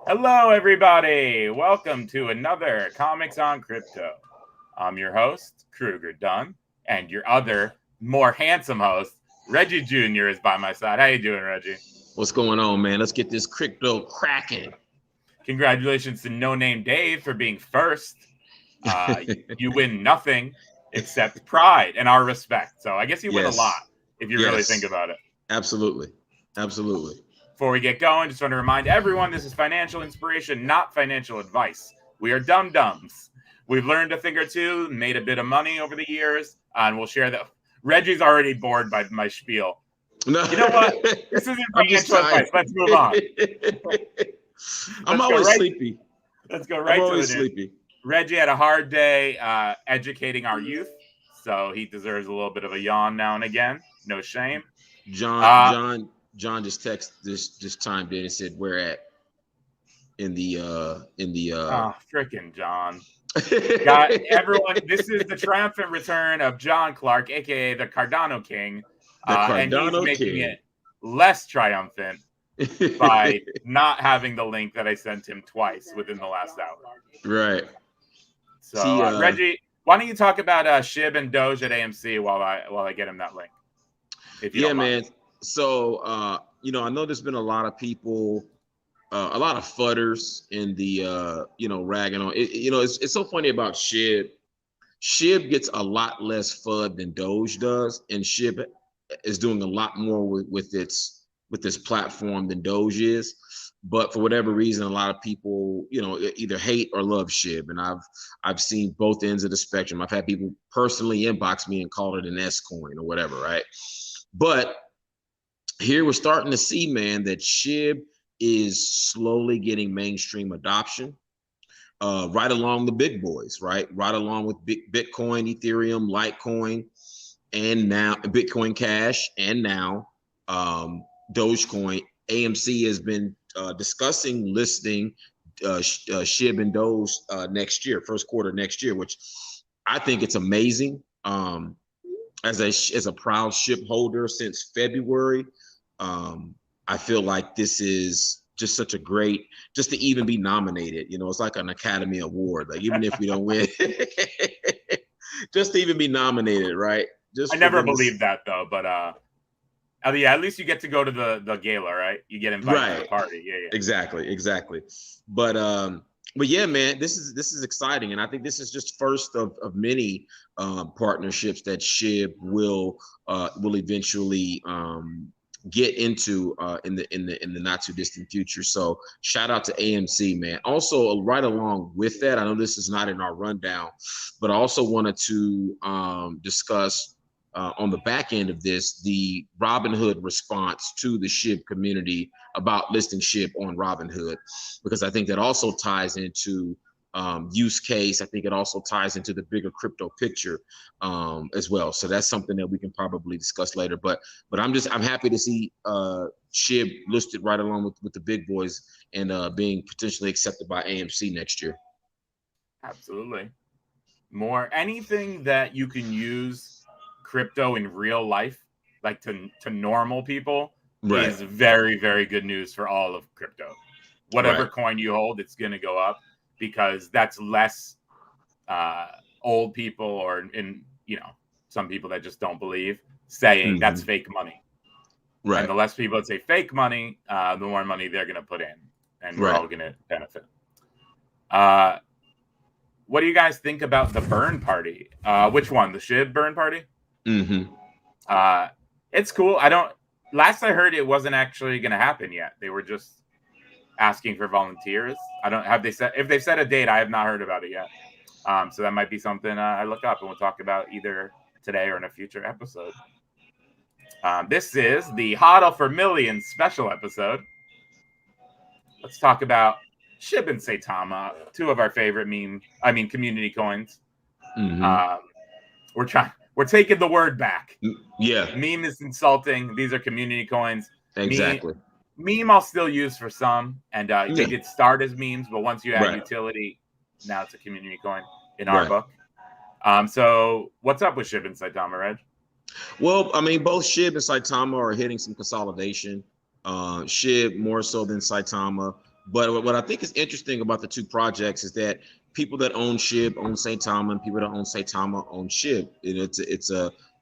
Hello, everybody. Welcome to another Comics on Crypto. I'm your host, Kruger Dunn, and your other, more handsome host, Reggie Jr. is by my side. How you doing, Reggie? What's going on, man? Let's get this crypto cracking. Congratulations to No Name Dave for being first. You win nothing except pride and our respect. So I guess you win a lot if you really think about it. Absolutely. Absolutely. Before we get going, just want to remind everyone this is financial inspiration, not financial advice. We are DumDums. We've learned a thing or two, made a bit of money over the years, and we'll share that. Reggie's already bored by my spiel. No. You know what? This isn't financial advice. Let's move on. I'm always sleepy. Let's go right to it. Sleepy. Reggie had a hard day educating our youth, so he deserves a little bit of a yawn now and again. No shame. John just chimed in and said, "Where at?" In the Oh, freaking John. Got everyone. This is the triumphant return of John Clark, aka the Cardano King. And he's making it less triumphant by not having the link that I sent him twice within the last hour. Right. So Reggie, why don't you talk about Shib and Doge at AMC while I get him that link? If you don't mind. Man. So I know there's been a lot of people, a lot of fudders in the ragging on it. It's so funny about Shib. Shib gets a lot less FUD than Doge does, and Shib is doing a lot more with this platform than Doge is. But for whatever reason, a lot of people, either hate or love Shib, and I've seen both ends of the spectrum. I've had people personally inbox me and call it an S coin or whatever, right? But here we're starting to see, man, that Shib is slowly getting mainstream adoption, right along the big boys, right along with Bitcoin, Ethereum, Litecoin, and now Bitcoin Cash, and now Dogecoin. AMC has been discussing listing Shib and Doge next year, first quarter next year, which I think it's amazing. As a proud Shib holder since February, I feel like this is just such a great, just to even be nominated. It's like an Academy Award. Like even if we don't win, just to even be nominated, right? I never believed that though, but yeah, at least you get to go to the gala, right? You get invited to the party. Yeah. Exactly. But yeah, man, this is exciting, and I think this is just first of many partnerships that Shib will eventually get into in the not too distant future. So shout out to AMC, man. Also, right along with that, I know this is not in our rundown, but I also wanted to discuss on the back end of this, the Robinhood response to the Shib community about listing Shib on Robinhood, because I think that also ties into use case. I think it also ties into the bigger crypto picture as well. So that's something that we can probably discuss later. But I'm happy to see Shib listed right along with the big boys and being potentially accepted by AMC next year. Absolutely. Anything that you can use crypto in real life, like to normal people, is very, very good news for all of crypto. Whatever coin you hold, it's going to go up, because that's less old people or some people that just don't believe saying that's fake money. Right. And the less people that say fake money, the more money they're going to put in, and we're all going to benefit. What do you guys think about the burn party? Which one? The Shib burn party? It's cool. Last I heard, it wasn't actually going to happen yet. They were just asking for volunteers. If they've set a date, I have not heard about it yet. So that might be something I look up and we'll talk about either today or in a future episode. This is the Hodl for Millions special episode. Let's talk about Shib and Saitama, two of our favorite community coins. We're taking the word back. Yeah. Meme is insulting. These are community coins. Exactly. Meme I'll still use for some, and they did start as memes, but once you add utility, now it's a community coin in our book. So what's up with Shib and Saitama, Reg? Well, both Shib and Saitama are hitting some consolidation. Shib more so than Saitama. But what I think is interesting about the two projects is that people that own Shib own Saitama, and people that own Saitama own Shib. And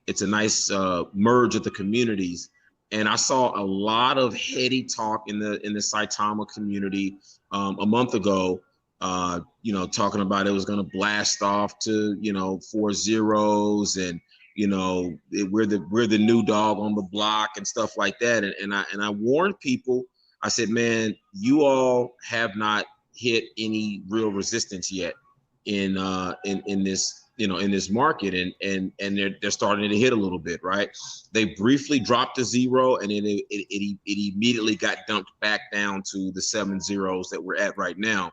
it's a nice merge of the communities. And I saw a lot of heady talk in the Saitama community a month ago. Talking about it was going to blast off to 4 zeros, and we're the new dog on the block and stuff like that. And I warned people. I said, man, you all have not hit any real resistance yet in this in this market, and they're starting to hit a little bit, right? They briefly dropped to 0, and then it immediately got dumped back down to the 7 zeros that we're at right now.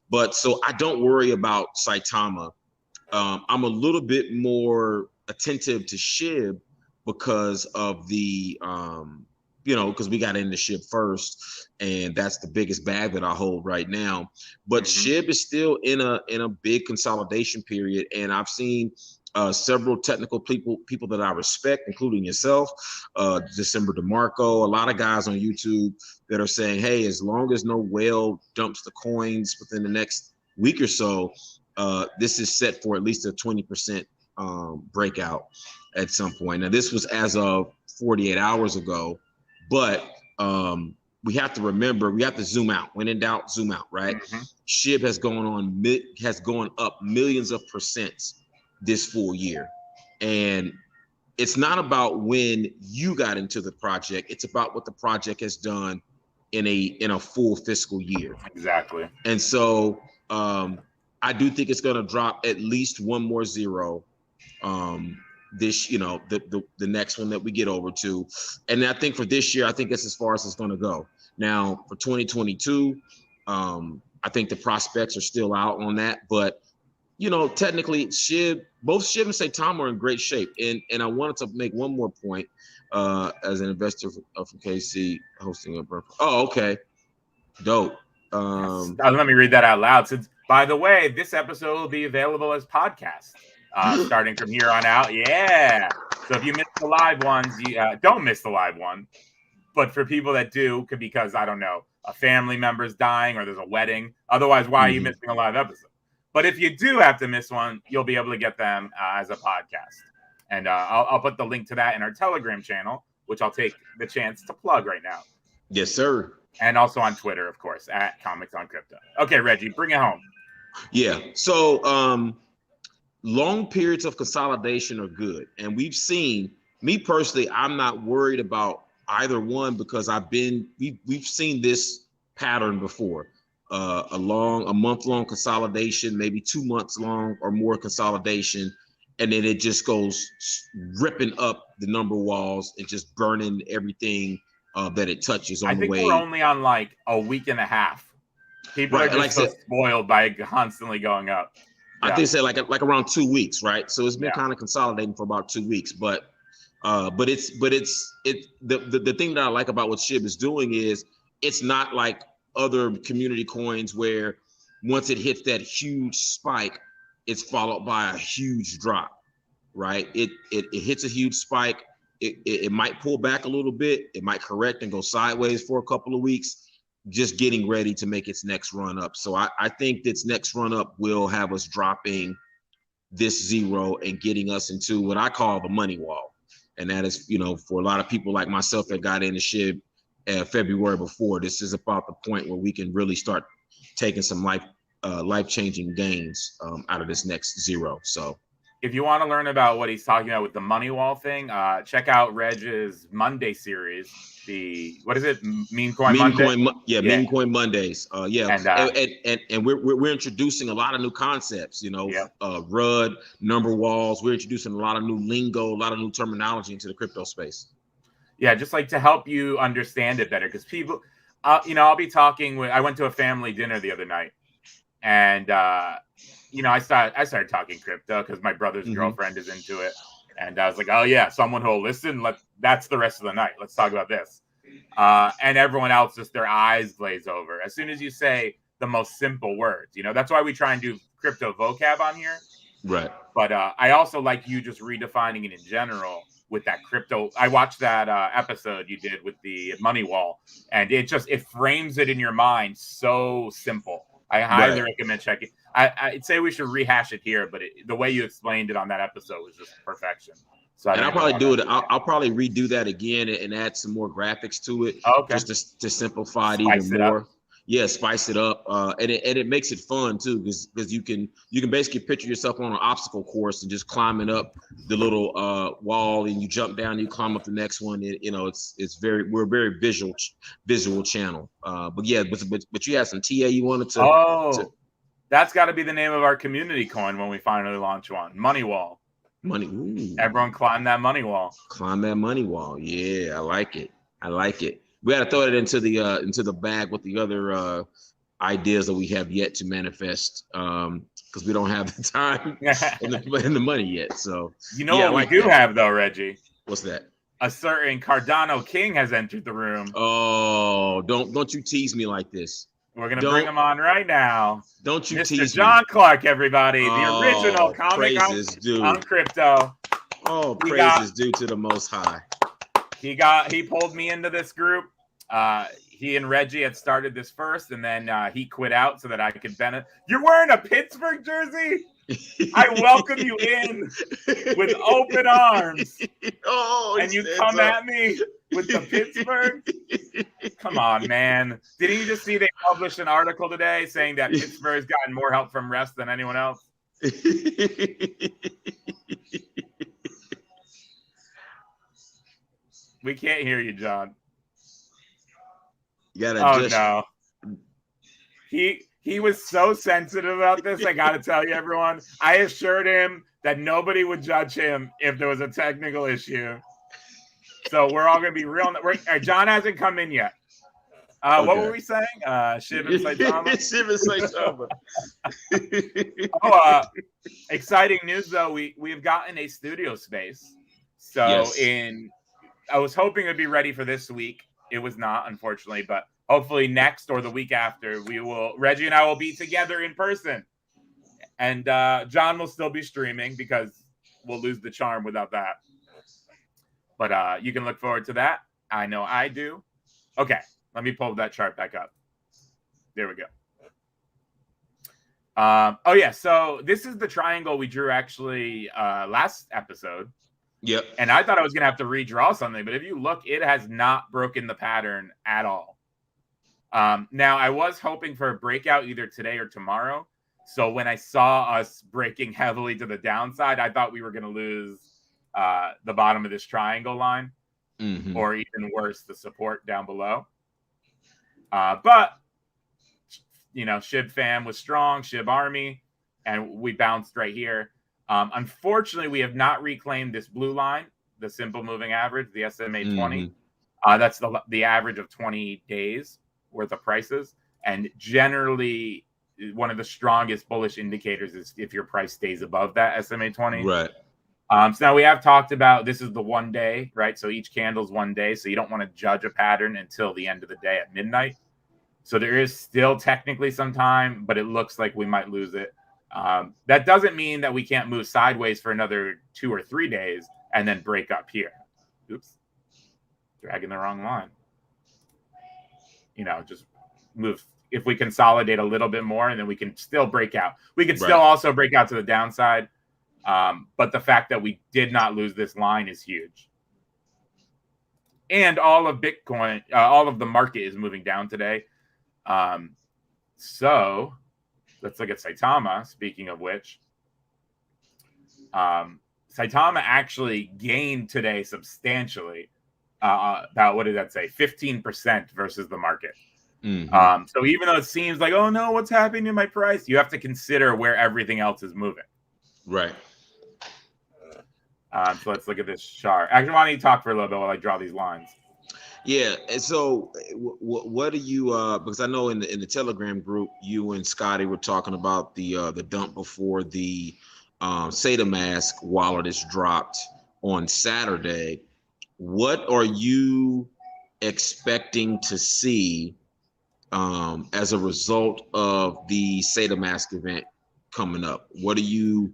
But so I don't worry about Saitama. I'm a little bit more attentive to Shib because of the because we got into Shib first, and that's the biggest bag that I hold right now. But Shib is still in a big consolidation period, and I've seen several technical people that I respect, including yourself, December DeMarco, a lot of guys on YouTube that are saying, hey, as long as no whale dumps the coins within the next week or so, this is set for at least a 20% breakout at some point. Now, this was as of 48 hours ago. But we have to remember, we have to zoom out. When in doubt, zoom out, right? Shib has gone up millions of percents this full year. And it's not about when you got into the project. It's about what the project has done in a full fiscal year. Exactly. And so I do think it's going to drop at least one more zero. This the next one that we get over to, and I think for this year, I think that's as far as it's going to go. Now for 2022, I think the prospects are still out on that, but technically both Shib and Saitama are in great shape. And I wanted to make one more point as an investor from KC hosting a birthday. Oh, okay, dope. Let me read that out loud. Since, by the way, this episode will be available as podcast. Starting from here on out. Yeah. So if you miss the live ones, you don't miss the live one. But for people that do, because, I don't know, a family member's dying or there's a wedding. Otherwise, why are you missing a live episode? But if you do have to miss one, you'll be able to get them as a podcast. And I'll put the link to that in our Telegram channel, which I'll take the chance to plug right now. Yes, sir. And also on Twitter, of course, at Comics on Crypto. Okay, Reggie, bring it home. Yeah. So, long periods of consolidation are good. And we've seen, me personally, I'm not worried about either one because we've seen this pattern before. A month-long consolidation, maybe 2 months long or more consolidation. And then it just goes ripping up the number walls and just burning everything that it touches on the way. I think we're only on like a week and a half. People are just so spoiled by constantly going up. I think say like around 2 weeks, right? So it's been kind of consolidating for about 2 weeks, but it's the thing that I like about what Shib is doing is it's not like other community coins where once it hits that huge spike, it's followed by a huge drop, right? It hits a huge spike. It might pull back a little bit. It might correct and go sideways for a couple of weeks, just getting ready to make its next run up. So I think its next run up will have us dropping this zero and getting us into what I call the money wall. And that is, for a lot of people like myself that got into Shib February before, this is about the point where we can really start taking some life-changing gains out of this next zero. So if you want to learn about what he's talking about with the money wall thing, check out Reg's Monday series. What is it? Meme Coin Monday? Meme Coin Mondays. And we're introducing a lot of new concepts, RUD, number walls. We're introducing a lot of new lingo, a lot of new terminology into the crypto space. Yeah, just like to help you understand it better. Because people, I'll be talking with, I went to a family dinner the other night, and I started talking crypto because my brother's girlfriend is into it. And I was like, oh yeah, someone who'll listen. That's the rest of the night. Let's talk about this. And everyone else, just their eyes glaze over as soon as you say the most simple words. That's why we try and do crypto vocab on here. Right. But I also like you just redefining it in general. with that crypto. I watched that episode you did with the money wall, and it frames it in your mind so simple. I highly recommend checking. I'd say we should rehash it here, but the way you explained it on that episode was just perfection. So I'll probably do it. I'll probably redo that again and add some more graphics to it, just to simplify it even more. Yeah, spice it up, and it makes it fun too, because you can basically picture yourself on an obstacle course and just climbing up the little wall, and you jump down, and you climb up the next one. We're a very visual channel. But you had some TA you wanted to. That's got to be the name of our community coin when we finally launch one. Money wall. Money. Ooh. Everyone climb that money wall. Climb that money wall. Yeah, I like it. We got to throw it into the bag with the other ideas that we have yet to manifest, because we don't have the time and the money yet. So what we do have though, Reggie? What's that? A certain Cardano King has entered the room. Oh, don't you tease me like this. We're going to bring him on right now. Don't you Mr. tease John me. Clark, everybody. The original comic on crypto. Oh, praises due to the Most High. He pulled me into this group. He and Reggie had started this first, and then he quit out so that I could benefit. You're wearing a Pittsburgh jersey? I welcome you in with open arms. And you come at me with the Pittsburgh? Come on, man. Didn't you just see they published an article today saying that Pittsburgh's gotten more help from refs than anyone else? We can't hear you, John. You gotta no. He was so sensitive about this. I got to tell you, everyone. I assured him that nobody would judge him if there was a technical issue. So we're all going to be real. John hasn't come in yet. What were we saying? Shib and Saitama? Shib and Saitama. Exciting news, though. We've gotten a studio space. So I was hoping it'd be ready for this week. It was not, unfortunately, but hopefully next or the week after, Reggie and I will be together in person. And John will still be streaming because we'll lose the charm without that. But you can look forward to that. I know I do. Okay, let me pull that chart back up. There we go. So this is the triangle we drew actually last episode. Yep. And I thought I was going to have to redraw something, but if you look, it has not broken the pattern at all. Now, I was hoping for a breakout either today or tomorrow. So when I saw us breaking heavily to the downside, I thought we were going to lose the bottom of this triangle line, or even worse, the support down below. But, Shib fam was strong, Shib army, and we bounced right here. Unfortunately, we have not reclaimed this blue line, the simple moving average, the SMA 20. That's the average of 20 days worth of prices. And generally, one of the strongest bullish indicators is if your price stays above that SMA 20. Right. So now we have talked about this is the 1 day, right? So each candle is 1 day. So you don't want to judge a pattern until the end of the day at midnight. So there is still technically some time, but it looks like we might lose it. That doesn't mean that we can't move sideways for another 2 or 3 days and then break up here. Oops. Dragging the wrong line. Just move. If we consolidate a little bit more, and then we can still break out. We can still also break out to the downside. But the fact that we did not lose this line is huge. And all of Bitcoin, all of the market is moving down today. So let's look at Saitama, speaking of which. Saitama actually gained today substantially. About, what did that say? 15% versus the market. So even though it seems like, oh no, what's happening to my price? You have to consider where everything else is moving. Right. So let's look at this chart. Actually, why don't you talk for a little bit while I draw these lines? Yeah. And so what do you, because I know in the Telegram group, you and Scotty were talking about the dump before the Saitama wallet is dropped on Saturday. What are you expecting to see as a result of the Saitama event coming up? What do you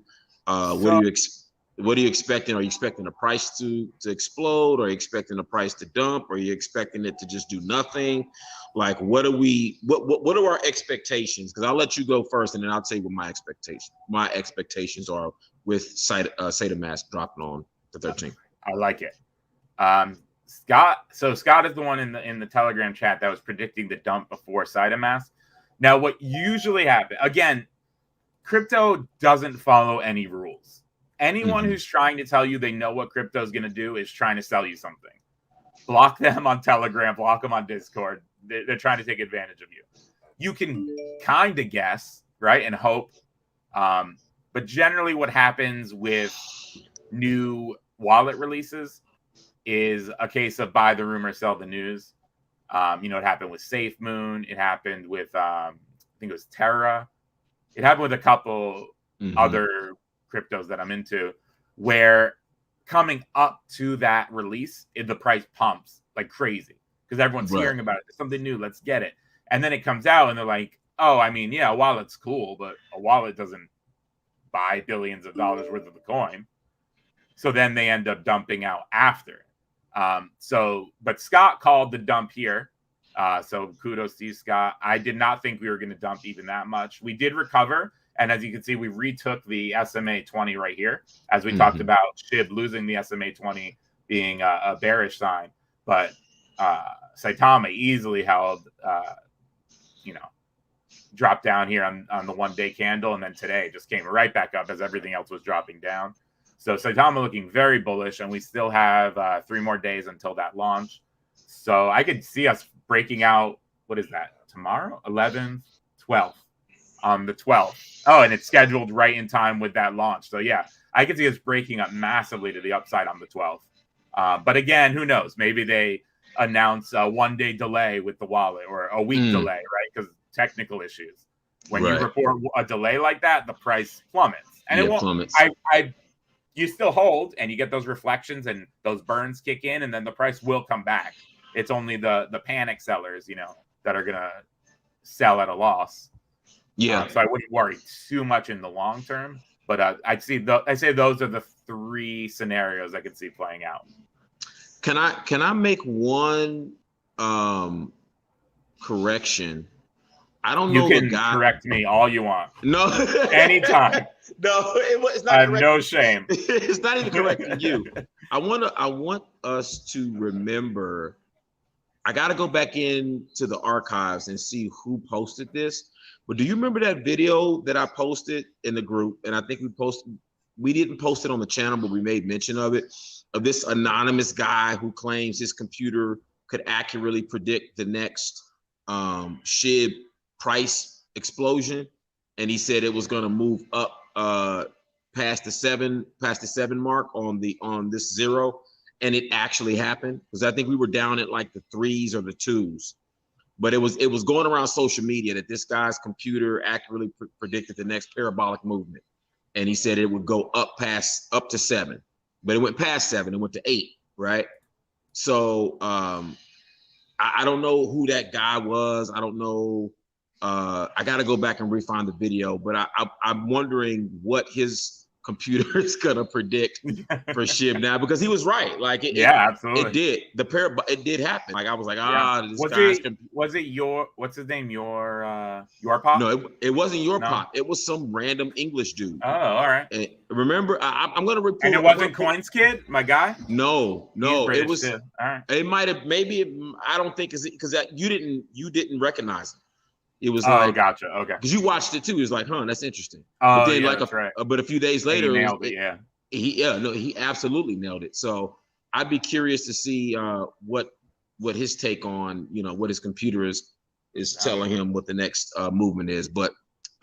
What are you expecting? Are you expecting the price to explode? Are you expecting the price to dump? Are you expecting it to just do nothing? Like, what are our expectations? Because I'll let you go first, and then I'll tell you what my expectations are with Saitama dropping on the 13th. I like it. Scott is the one in the Telegram chat that was predicting the dump before Saitama. Now, what usually happens, again, crypto doesn't follow any rules. Anyone who's trying to tell you they know what crypto is going to do is trying to sell you something. Block them on Telegram, block them on Discord. They're trying to take advantage of you. You can kind of guess, right, and hope. But generally what happens with new wallet releases is a case of buy the rumor, sell the news. It happened with SafeMoon. It happened with, I think it was Terra. It happened with a couple other cryptos that I'm into, where coming up to that release, the price pumps like crazy because everyone's hearing about it. There's something new. Let's get it. And then it comes out and they're like, oh, I mean, yeah, a wallet's cool, but a wallet doesn't buy billions of dollars worth of the coin. So then they end up dumping out after. But Scott called the dump here. So kudos to you, Scott. I did not think we were going to dump even that much. We did recover. And as you can see, we retook the SMA 20 right here, as we talked about Shib losing the SMA 20 being a bearish sign. But Saitama easily held, dropped down here on the 1 day candle. And then today just came right back up as everything else was dropping down. So Saitama looking very bullish. And we still have 3 more days until that launch. So I could see us breaking out. What is that? Tomorrow? 11th, 12th. On the 12th. Oh, and it's scheduled right in time with that launch. So yeah, I could see us breaking up massively to the upside on the 12th. But again, who knows? Maybe they announce a 1 day delay with the wallet or a week delay, right? Because technical issues. When you report a delay like that, the price plummets. And it won't plummets. You still hold and you get those reflections and those burns kick in, and then the price will come back. It's only the panic sellers, that are gonna sell at a loss. Yeah, so I wouldn't worry too much in the long term, but I say those are the 3 scenarios I could see playing out. Can I make one correction? I don't know. You can correct me all you want. No, anytime. No, it's not. I have no shame. It's not even correcting you. I want us to remember. I got to go back into the archives and see who posted this. But do you remember that video that I posted in the group? And I think we didn't post it on the channel, but we made mention of it, of this anonymous guy who claims his computer could accurately predict the next Shib price explosion. And he said it was going to move up past the 7 mark on this 0. And it actually happened, because I think we were down at like the 3s or the 2s. But it was going around social media that this guy's computer accurately predicted the next parabolic movement, and he said it would go up to 7, but it went past 7. It went to 8, right? So I don't know who that guy was. I don't know. I got to go back and re-find the video, but I'm wondering what his computer is gonna predict for Shib now, because he was right. Like absolutely, it did. It did happen. Like I was like, was it your what's his name? Your pop? No, it wasn't your pop. It was some random English dude. Oh, all right. And remember, I'm gonna report. And it wasn't Coins Kid, my guy. No, it was. All right. It might have. I don't think because you didn't recognize him. It was gotcha. Okay. Because you watched it too. He was like, that's interesting. Oh, but then right. But a few days later, he nailed it. He absolutely nailed it. So I'd be curious to see what his take on, what his computer is telling him what the next movement is. But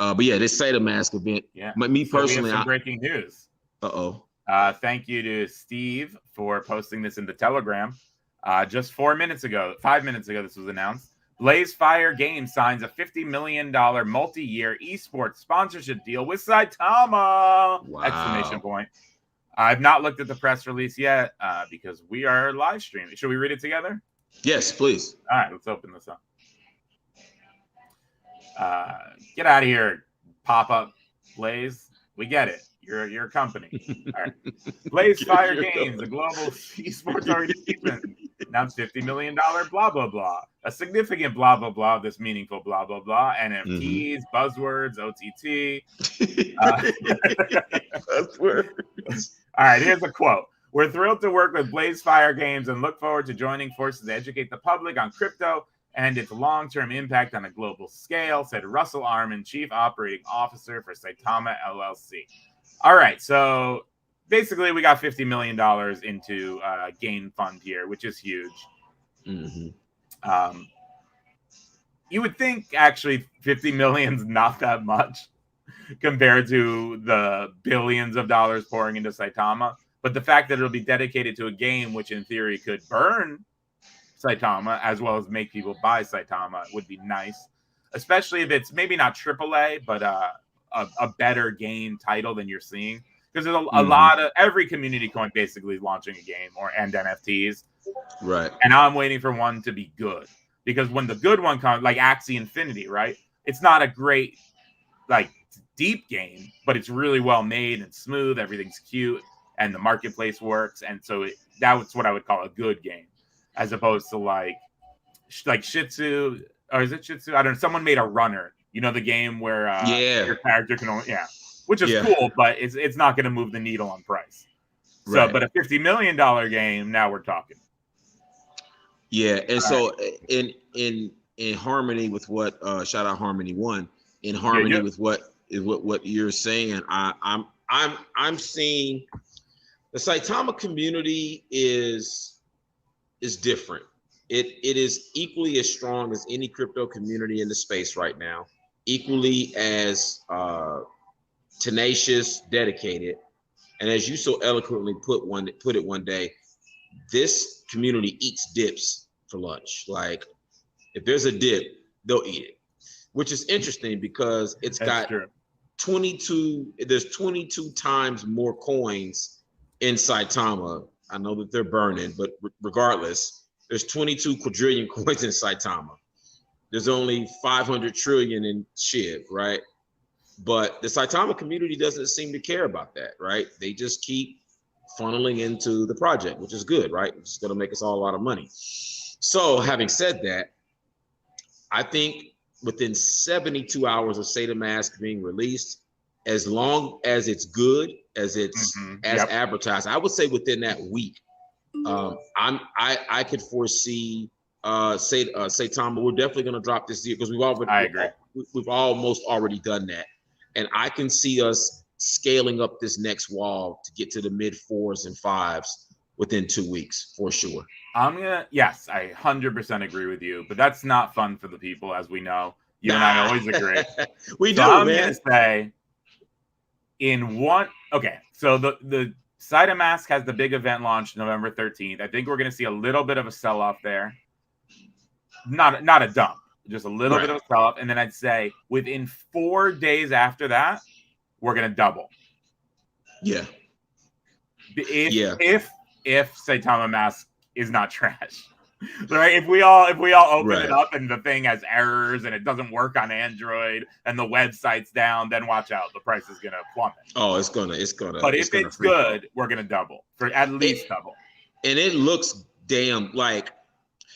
yeah, this Saitama event. Yeah. Me personally, we have some breaking news. Thank you to Steve for posting this in the Telegram. Just 5 minutes ago, this was announced. BlazeFire Games signs a $50 million multi-year esports sponsorship deal with Saitama! Wow. Exclamation point. I've not looked at the press release yet because we are live streaming. Should we read it together? Yes, please. All right, let's open this up. Get out of here, pop-up Blaze. We get it. your company. All right. Blaze Fire Games, a global esports organization, announced $50 million blah blah blah. A significant blah blah blah. This meaningful blah blah blah. NFTs, buzzwords, OTT. Buzzwords. All right, here's a quote. We're thrilled to work with Blaze Fire Games and look forward to joining forces to educate the public on crypto and its long-term impact on a global scale, said Russell Arman, Chief Operating Officer for Saitama LLC. All right, so basically we got $50 million into game fund here, which is huge. Mm-hmm. You would think actually 50 million is not that much compared to the billions of dollars pouring into Saitama. But the fact that it'll be dedicated to a game which in theory could burn Saitama as well as make people buy Saitama would be nice, especially if it's maybe not AAA, but a better game title than you're seeing. Because there's a lot of every community coin basically launching a game and NFTs. Right. And now I'm waiting for one to be good. Because when the good one comes, like Axie Infinity, right? It's not a great, like, deep game, but it's really well made and smooth. Everything's cute, and the marketplace works. And so that's what I would call a good game, as opposed to like Shih Tzu, or is it Shih Tzu? I don't know. Someone made a runner. You know, the game where your character can only which is cool, but it's not going to move the needle on price. So, but a $50 million game, now we're talking. Yeah, and so in harmony with what shout out Harmony One, in harmony with what you're saying, I'm seeing the Saitama community is different. It is equally as strong as any crypto community in the space right now, equally as tenacious, dedicated, and as you so eloquently put it one day, this community eats dips for lunch. Like, if there's a dip, they'll eat it, which is interesting because it's got 22. There's 22 times more coins in Saitama. I know that they're burning, but regardless, there's 22 quadrillion coins in Saitama. There's only 500 trillion in Shib, right? But the Saitama community doesn't seem to care about that, right? They just keep funneling into the project, which is good, right? It's going to make us all a lot of money. So having said that, I think within 72 hours of Saitama being released, as long as it's good, as it's advertised, I would say within that week, I could foresee Saitama. We're definitely going to drop this year because we've almost already done that, and I can see us scaling up this next wall to get to the mid 4s and 5s within 2 weeks for sure. Yes, I 100% agree with you, but that's not fun for the people, as we know. You and I always agree. I'm going to say so the Saitama has the big event launch November 13th. I think we're going to see a little bit of a sell-off there. Not a dump, just a little bit of a sell-off. And then I'd say within 4 days after that, we're going to double. Yeah. If Saitama Mask is not trash, right? If we all open it up and the thing has errors and it doesn't work on Android and the website's down, then watch out. The price is gonna plummet. Oh, it's gonna. But if it's good, we're gonna double for at least double. And it looks damn like,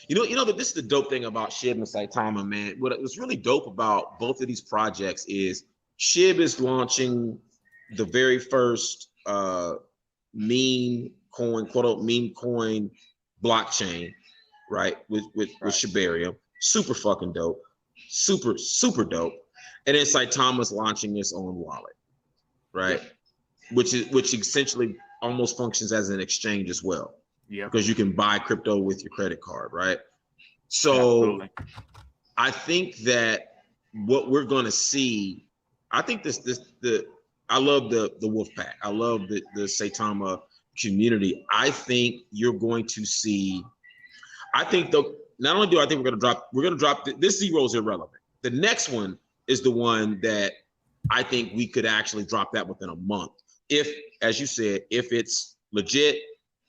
you know that this is the dope thing about Shib and Saitama, man. What was really dope about both of these projects is Shib is launching the very first meme coin, quote unquote meme coin blockchain, right? With Shiba. Super fucking dope. Super dope. And then Saitama's launching its own wallet, right? Which essentially almost functions as an exchange as well. Yeah. Because you can buy crypto with your credit card, right? So I think that what we're gonna see, I think I love the Wolfpack. I love the Saitama community. I think you're going to see, not only do I think we're going to drop this zero is irrelevant. The next one is the one that I think we could actually drop that within a month. If, as you said, if it's legit.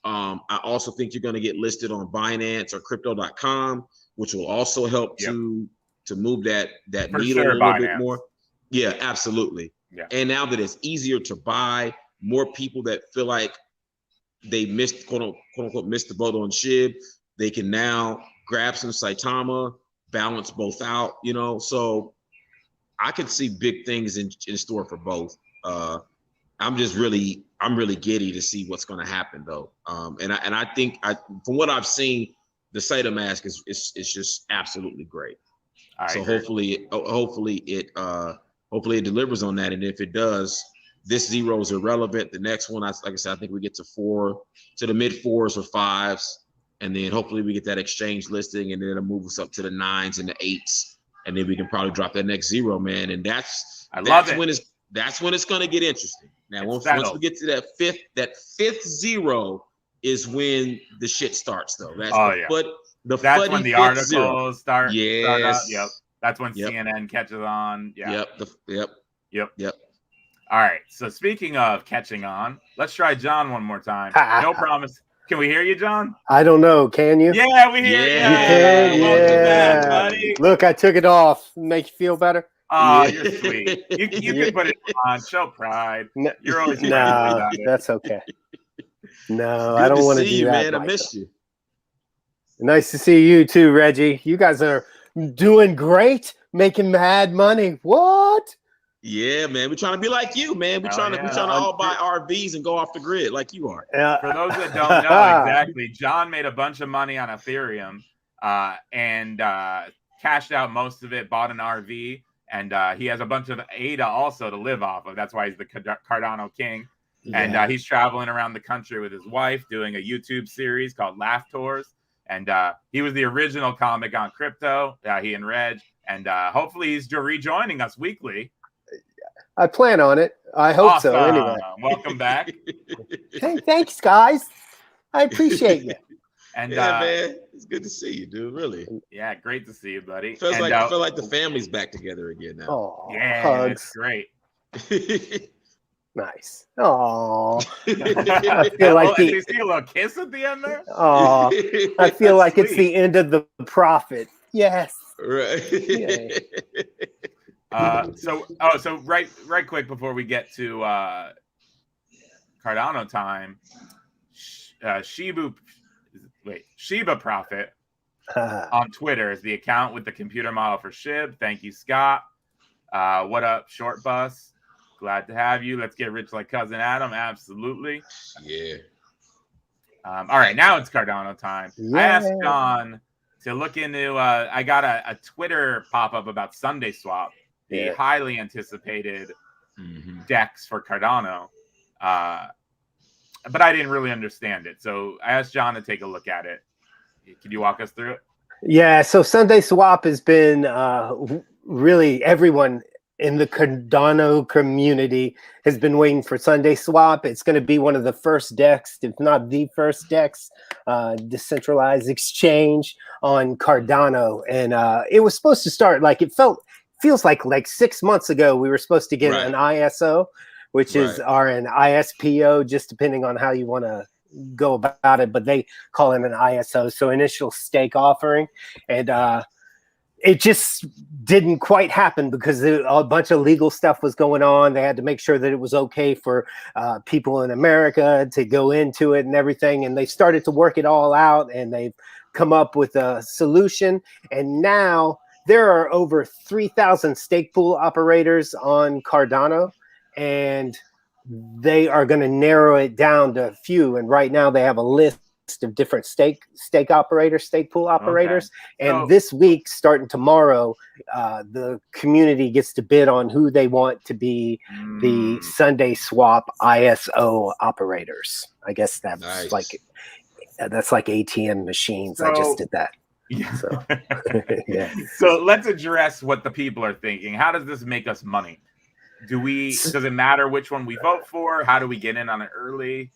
I also think you're going to get listed on Binance or crypto.com, which will also help to move that needle a little bit more. Yeah, absolutely. Yeah. And now that it's easier to buy, more people that feel like they missed, quote unquote, missed the boat on Shib, they can now grab some Saitama, balance both out, you know. So I could see big things in store for both. I'm really giddy to see what's going to happen though. And I think from what I've seen, the Saitama mask is just absolutely great. So hopefully it delivers on that. And if it does, this zero is irrelevant. The next one, like I said, I think we get to the mid 4s or 5s, and then hopefully we get that exchange listing, and then it'll move us up to the 9s and the 8s, and then we can probably drop that next zero, man. And that's when it's going to get interesting. Now, once we get to that fifth zero is when the shit starts, though. That's that's when the articles zero. start. Yes. Yep. That's when CNN catches on. Yeah. Yep. All right. So speaking of catching on, let's try John one more time. No promise. Can we hear you, John? I don't know. Can you? Yeah, we hear you. You can? Welcome back, buddy. Look, I took it off. Make you feel better? Oh, you're sweet. You can put it on. Show pride. You're always no, that's okay. No, I don't want to do that. Man, I missed you. Nice to see you too, Reggie. You guys are doing great, making mad money. What? Yeah, man. We're trying to be like you, man. We're trying to all buy RVs and go off the grid like you are. For those that don't know exactly, John made a bunch of money on Ethereum and cashed out most of it, bought an RV, and he has a bunch of ADA also to live off of. That's why he's the Cardano king. Yeah. And he's traveling around the country with his wife doing a YouTube series called Laugh Tours. And he was the original comic on crypto, he and Reg. And hopefully he's rejoining us weekly. I plan on it. I hope so. Anyway, welcome back. Hey, thanks, guys. I appreciate you. And man, it's good to see you, dude. Really. Yeah, great to see you, buddy. I feel like the family's back together again now. Oh, yeah, hugs. It's great. Nice. Oh, I feel like you see a little kiss at the end there. Oh, I feel like sweet. It's the end of the prophet. Yes. Right. So right quick before we get to Cardano time, Shiba Prophet on Twitter is the account with the computer model for Shib. Thank you, Scott. What up, Short Bus? Glad to have you. Let's get rich like Cousin Adam. Absolutely. Yeah. All right, now it's Cardano time. Yeah. I asked John to look into. I got a Twitter pop up about Sundaeswap, the highly anticipated DEX for Cardano, but I didn't really understand it. So I asked John to take a look at it. Can you walk us through it? Yeah. So Sundaeswap has been really everyone in the Cardano community has been waiting for Sundaeswap. It's going to be one of the first DEX, if not the first DEX, decentralized exchange on Cardano. And it was supposed to start feels like 6 months ago we were supposed to get an ISO, which is an ISPO, just depending on how you want to go about it, but they call it an ISO, so initial stake offering. And it just didn't quite happen because a bunch of legal stuff was going on. They had to make sure that it was okay for people in America to go into it and everything. And they started to work it all out, and they've come up with a solution. And now there are over 3,000 stake pool operators on Cardano, and they are going to narrow it down to a few. And right now they have a list of different stake pool operators. Okay. And this week, starting tomorrow, the community gets to bid on who they want to be the Sundaeswap ISO operators. I guess that's that's like ATM machines. I just did that. Yeah. So, So let's address what the people are thinking. How does this make us money? Does it matter which one we vote for? How do we get in on it early?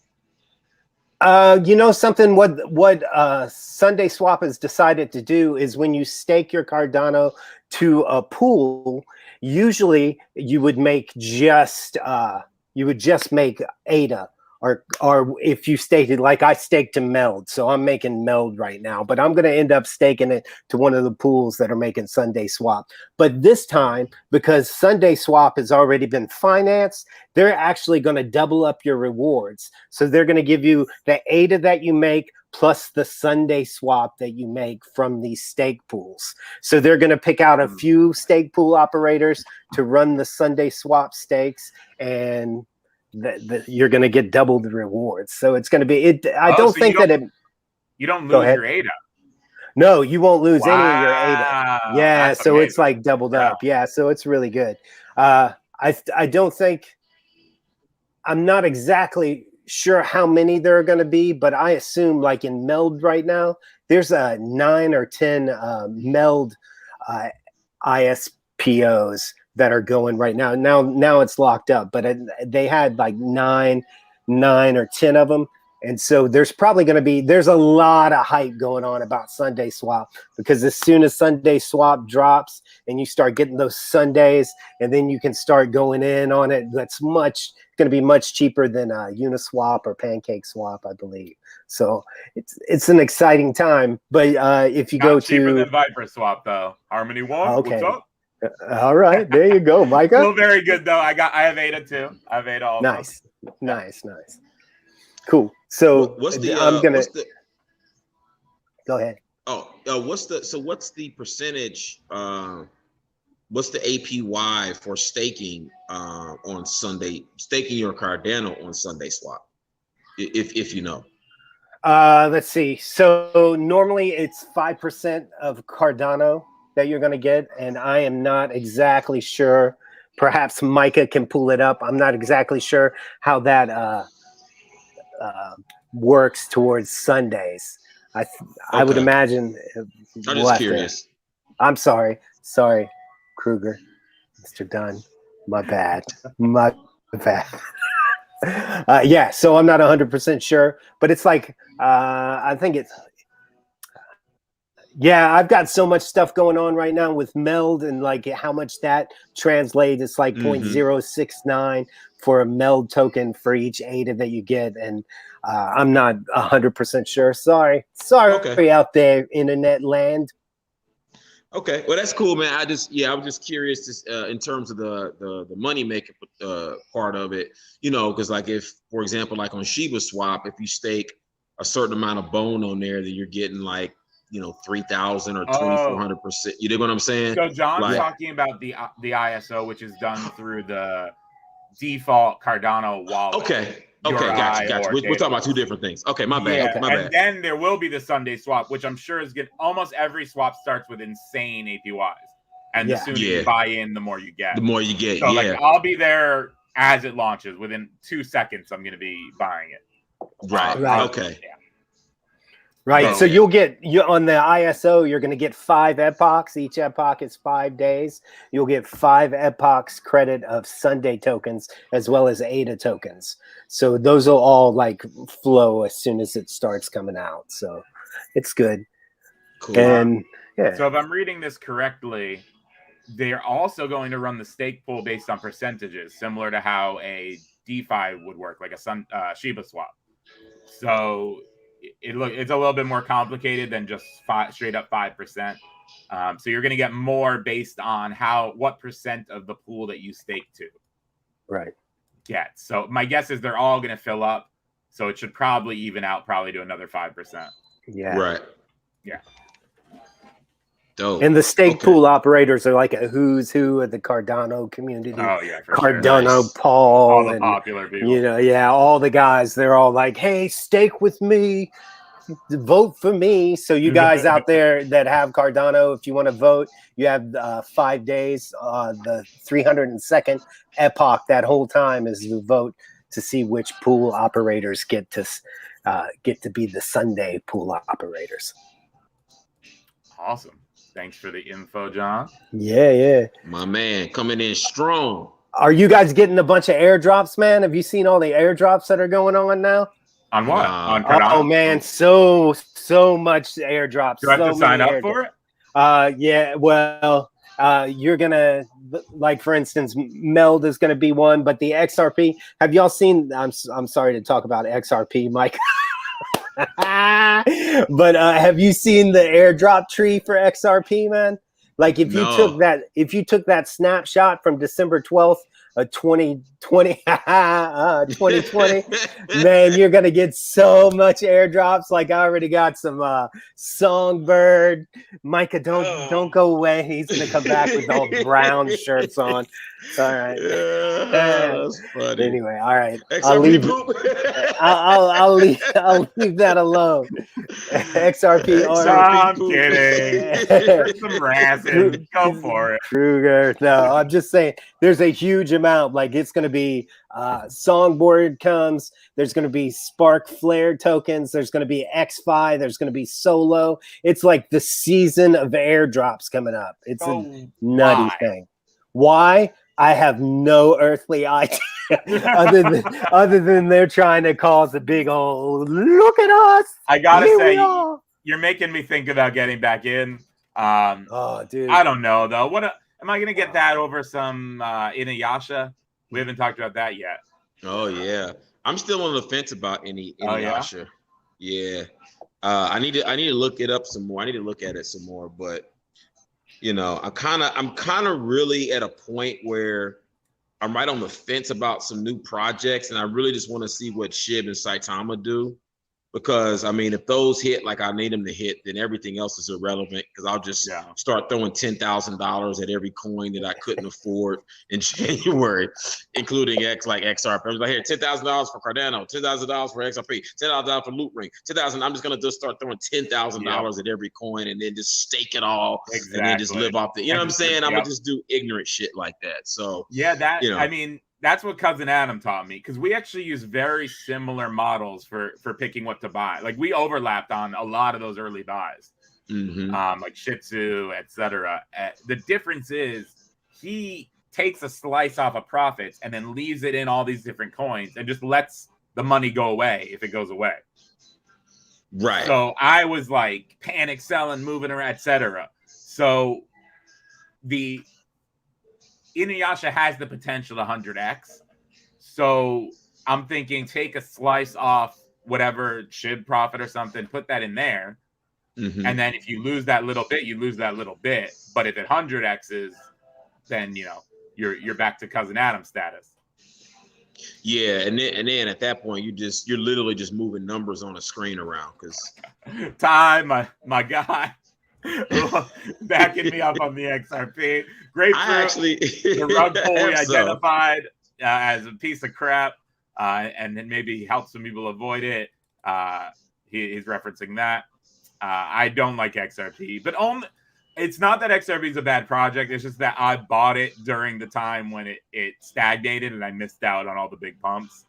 You know something, what Sundaeswap has decided to do is when you stake your Cardano to a pool, usually you would make just make ADA are if you staked it, like I staked to Meld, so I'm making Meld right now, but I'm going to end up staking it to one of the pools that are making Sundaeswap. But this time, because Sundaeswap has already been financed, they're actually going to double up your rewards. So they're going to give you the ADA that you make plus the Sundaeswap that you make from these stake pools. So they're going to pick out a few stake pool operators to run the Sundaeswap stakes, and you're going to get double the rewards. So it's going to be it. I don't think that you don't lose your ADA. No, you won't lose any of your ADA. Yeah, that's so amazing. It's like doubled up. Yeah, so it's really good. I don't think, I'm not exactly sure how many there are going to be, but I assume like in Meld right now, there's 9 or 10 Meld ISPOs that are going right now. Now it's locked up, but they had like 9 or 10 of them. And so there's probably going to be, there's a lot of hype going on about Sundaeswap, because as soon as Sundaeswap drops and you start getting those Sundays, and then you can start going in on it, that's going to be much cheaper than Uniswap or PancakeSwap, I believe. So it's an exciting time. But if you go cheaper to than ViperSwap though, Harmony One. Okay. What's up? All right, there you go, Micah. Still very good though. I have ADA too. I have ADA all. Nice. Cool. So what's the go ahead. What's the percentage? What's the APY for staking on Sunday? Staking your Cardano on Sundaeswap, if you know. Let's see. So normally it's 5% of Cardano that you're going to get, and I am not exactly sure. Perhaps Micah can pull it up. I'm not exactly sure how that works towards Sundays. I would imagine. I'm just curious. I'm sorry, Kruger, Mr. Dunn. My bad. Yeah, so I'm not 100% sure, but it's like I think it's. Yeah, I've got so much stuff going on right now with Meld, and like how much that translates. It's like 0.069 for a Meld token for each ADA that you get, and I'm not 100% sure. Sorry okay. Out there, internet land. Okay, well that's cool, man. I was just curious in terms of the money making part of it, because like if, for example, like on Shiba Swap, if you stake a certain amount of bone on there, then you're getting like 3,000 or 2,400%. You dig what I'm saying? So John's talking about the ISO, which is done through the default Cardano wallet. Okay, gotcha. We're talking about two different things. Okay, my bad. Yeah, my bad. And then there will be the Sundaeswap, which I'm sure is good. Almost every swap starts with insane APYs, and the sooner you buy in, the more you get. So like, I'll be there as it launches. Within 2 seconds, I'm going to be buying it. Right. Okay. Yeah. Right, so you'll get on the ISO. You're going to get 5 epochs. Each epoch is 5 days. You'll get 5 epochs credit of Sunday tokens as well as ADA tokens. So those will all like flow as soon as it starts coming out. So it's good. Cool. And so if I'm reading this correctly, they're also going to run the stake pool based on percentages, similar to how a DeFi would work, like a Shiba swap. So it's a little bit more complicated than just straight up 5%. So you're going to get more based on what percent of the pool that you stake to. Right. So my guess is they're all going to fill up. So it should probably even out to another 5%. Yeah. Right. Yeah. Dope. And the stake pool operators are like a who's who of the Cardano community. Oh yeah, for Cardano, sure. Paul, all the popular people. All the guys. They're all like, "Hey, stake with me, vote for me." So you guys out there that have Cardano, if you want to vote, you have 5 days. The 302nd epoch that whole time is the vote to see which pool operators get to be the Sunday pool operators. Awesome. Thanks for the info, John. Yeah. My man, coming in strong. Are you guys getting a bunch of airdrops, man? Have you seen all the airdrops that are going on now? On what? On Cardano? Oh, man, so much airdrops. Do I have to sign up for it? Yeah, well, You're gonna, like, for instance, Meld is gonna be one, but the XRP. Have y'all seen? I'm sorry to talk about XRP, Mike. But have you seen the airdrop tree for XRP, man? Like, if you took that snapshot from December 12th of 2020, 2020, man, you're gonna get so much airdrops. Like, I already got some Songbird. Micah, don't go away. He's gonna come back with all brown shirts on. All right. Yeah, that's funny. Anyway, all right. XRP poop. I'll leave that alone. XRP. I'm kidding. There's some resin. Go for it. Kruger. No, I'm just saying there's a huge amount. Like, it's going to be Songboard comes. There's going to be Spark Flare tokens. There's going to be XFi. There's going to be Solo. It's like the season of airdrops coming up. It's a nutty thing. Why? I have no earthly idea other than they're trying to cause a big old look at us. I gotta say, you're making me think about getting back in. Oh, dude, I don't know though. What am I gonna get that over some Inuyasha? We haven't talked about that yet. Oh yeah, I'm still on the fence about Inuyasha. Yeah, I need to look it up some more. I need to look at it some more, but. You know, I'm kind of really at a point where I'm right on the fence about some new projects, and I really just want to see what Shib and Saitama do. Because I mean, if those hit like I need them to hit, then everything else is irrelevant. Because I'll just start throwing $10,000 at every coin that I couldn't afford in January, including XRP. I was like, here, $10,000 for Cardano, $10,000 for XRP, $10,000 for Loot Ring, $10,000. I'm just gonna just start throwing $10,000 at every coin and then just stake it all, and then just live off the. You know what I'm saying? I'm gonna just do ignorant shit like that. So I mean. That's what Cousin Adam taught me, because we actually use very similar models for picking what to buy. Like, we overlapped on a lot of those early buys, like Shih Tzu, etc. The difference is he takes a slice off of profits and then leaves it in all these different coins and just lets the money go away if it goes away. Right. So I was like panic selling, moving around, etc. So the Inuyasha has the potential to 100x. So I'm thinking take a slice off whatever Shib profit or something, put that in there. And then if you lose that little bit, you lose that little bit. But if it 100x's, then you're back to Cousin Adam status. Yeah, and then at that point you're literally just moving numbers on a screen around because Time, my guy. Backing me up on the XRP. Great. The rug pull we identified as a piece of crap, and then maybe help some people avoid it. He's referencing that. I don't like XRP, but it's not that XRP is a bad project. It's just that I bought it during the time when it stagnated and I missed out on all the big pumps.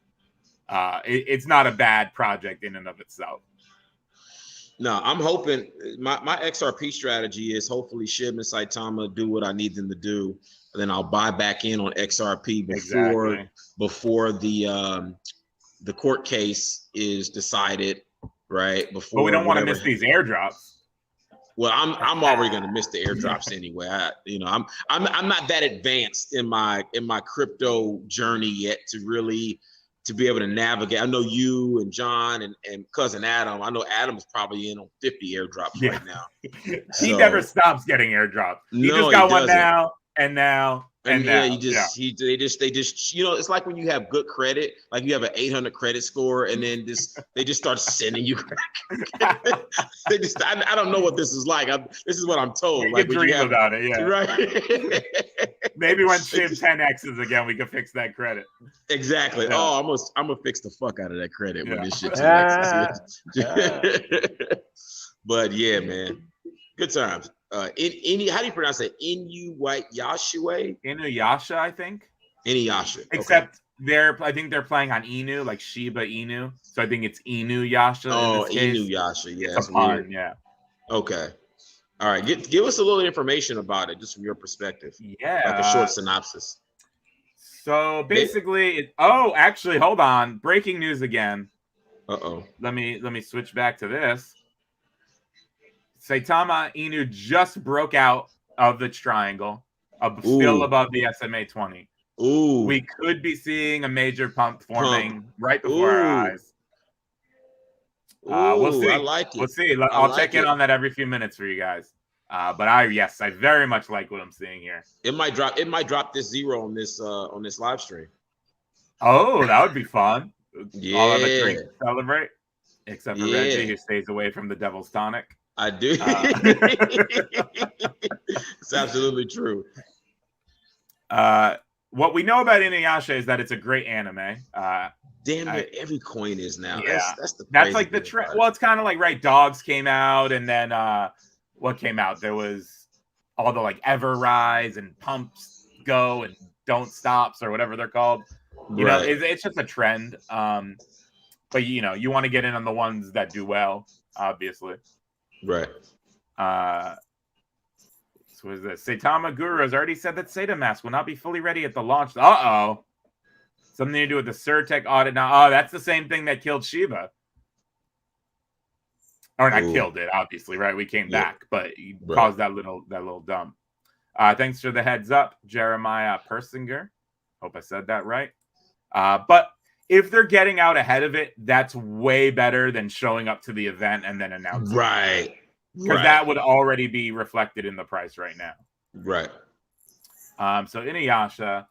It's not a bad project in and of itself. No, I'm hoping my XRP strategy is hopefully Shib and Saitama do what I need them to do, and then I'll buy back in on XRP before the court case is decided, right? Before, but we don't want to miss these airdrops. Well, I'm already going to miss the airdrops anyway. I'm not that advanced in my crypto journey yet to be able to navigate. I know you and John and Cousin Adam. I know Adam's probably in on 50 airdrops right now. He never stops getting airdrops. He just got one now and now. And they just it's like when you have good credit, like you have an 800 credit score, and then they just start sending you. I don't know what this is like. This is what I'm told. Like when you have about it, right? Maybe when Shib 10x's again, we can fix that credit. Exactly. Yeah. Oh, I'm gonna fix the fuck out of that credit when this shit 10x's. But yeah, man, good times. How do you pronounce it? Inuyasha, I think. Inuyasha. Except I think they're playing on Inu, like Shiba Inu. So I think it's Inuyasha. Oh, Inuyasha. Yeah, it's a pun, yeah. Okay. All right. Give us a little information about it, just from your perspective. Yeah. Like a short synopsis. So basically, actually, hold on. Breaking news again. Uh-oh. Let me switch back to this. Saitama Inu just broke out of the triangle, still above the SMA 20. Ooh. We could be seeing a major pump forming right before our eyes. We'll see. I like it. We'll see. I'll check in on that every few minutes for you guys. But I very much like what I'm seeing here. It might drop this zero on this live stream. Oh, that would be fun. Yeah. All of a drink to celebrate. Except for Reggie, who stays away from the devil's tonic. I do. It's absolutely true. What we know about Inuyasha is that it's a great anime. Damn it, every coin is now. Yeah, that's like the trend. Well, it's kind of like, right, Dogs came out, and then what came out? There was all the like Ever Rise and Pumps Go and Don't Stops or whatever they're called. You know, it's just a trend. But you know, you want to get in on the ones that do well, obviously. Right. So is this? Saitama Guru has already said that Saitama Mask will not be fully ready at the launch. Uh-oh. Something to do with the Surtech audit now. Oh, that's the same thing that killed Shiba. Or not killed it, obviously, right? We came back, but he caused that little dump. Thanks for the heads up, Jeremiah Persinger. Hope I said that right. But if they're getting out ahead of it, that's way better than showing up to the event and then announcing. Right. Because that would already be reflected in the price right now. Right. So Inuyasha,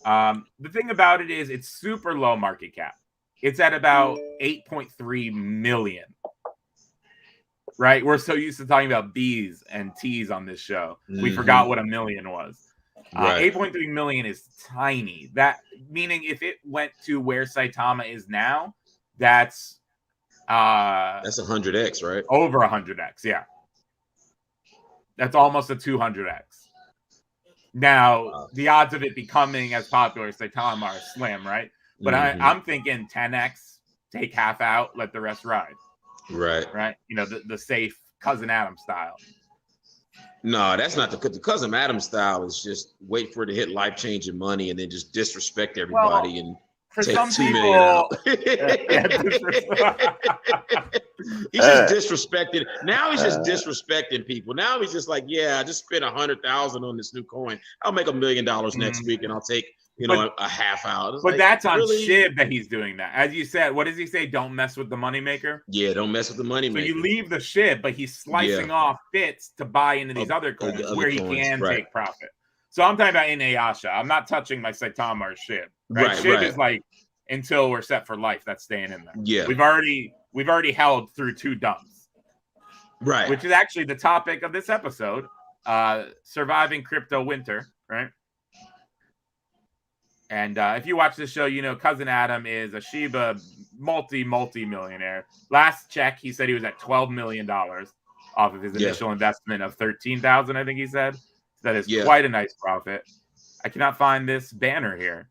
the thing about it is it's super low market cap. It's at about 8.3 million. Right? We're so used to talking about B's and T's on this show. We forgot what a million was. 8.3 million is tiny. That meaning if it went to where Saitama is now, that's 100x, right? Over 100x, yeah. That's almost a 200x. Now, the odds of it becoming as popular as Saitama are slim, right? But I'm thinking 10x, take half out, let the rest ride. Right. You know, the safe Cousin Adam style. No, that's not the Cousin Adam style. Is just wait for it to hit life-changing money and then just disrespect everybody and take $2 million out. He's just disrespecting. Now he's just disrespecting people. Now he's just like, yeah, I just spent 100,000 on this new coin. I'll make $1 million next week, and I'll take a half out. But like, that's on Shib that he's doing that. As you said, what does he say? Don't mess with the moneymaker. Yeah, don't mess with the moneymaker. So you leave the Shib, but he's slicing off bits to buy into these other coins where he can take profit. So I'm talking about Inuyasha. I'm not touching my Saitama or Shib. Right? Shib is like until we're set for life. That's staying in there. Yeah, we've already held through 2 dumps. Right, which is actually the topic of this episode. Surviving crypto winter. Right. And if you watch this show, you know Cousin Adam is a Shiba multi-millionaire. Last check, he said he was at $12 million off of his initial investment of $13,000. I think he said. That is quite a nice profit. I cannot find this banner here.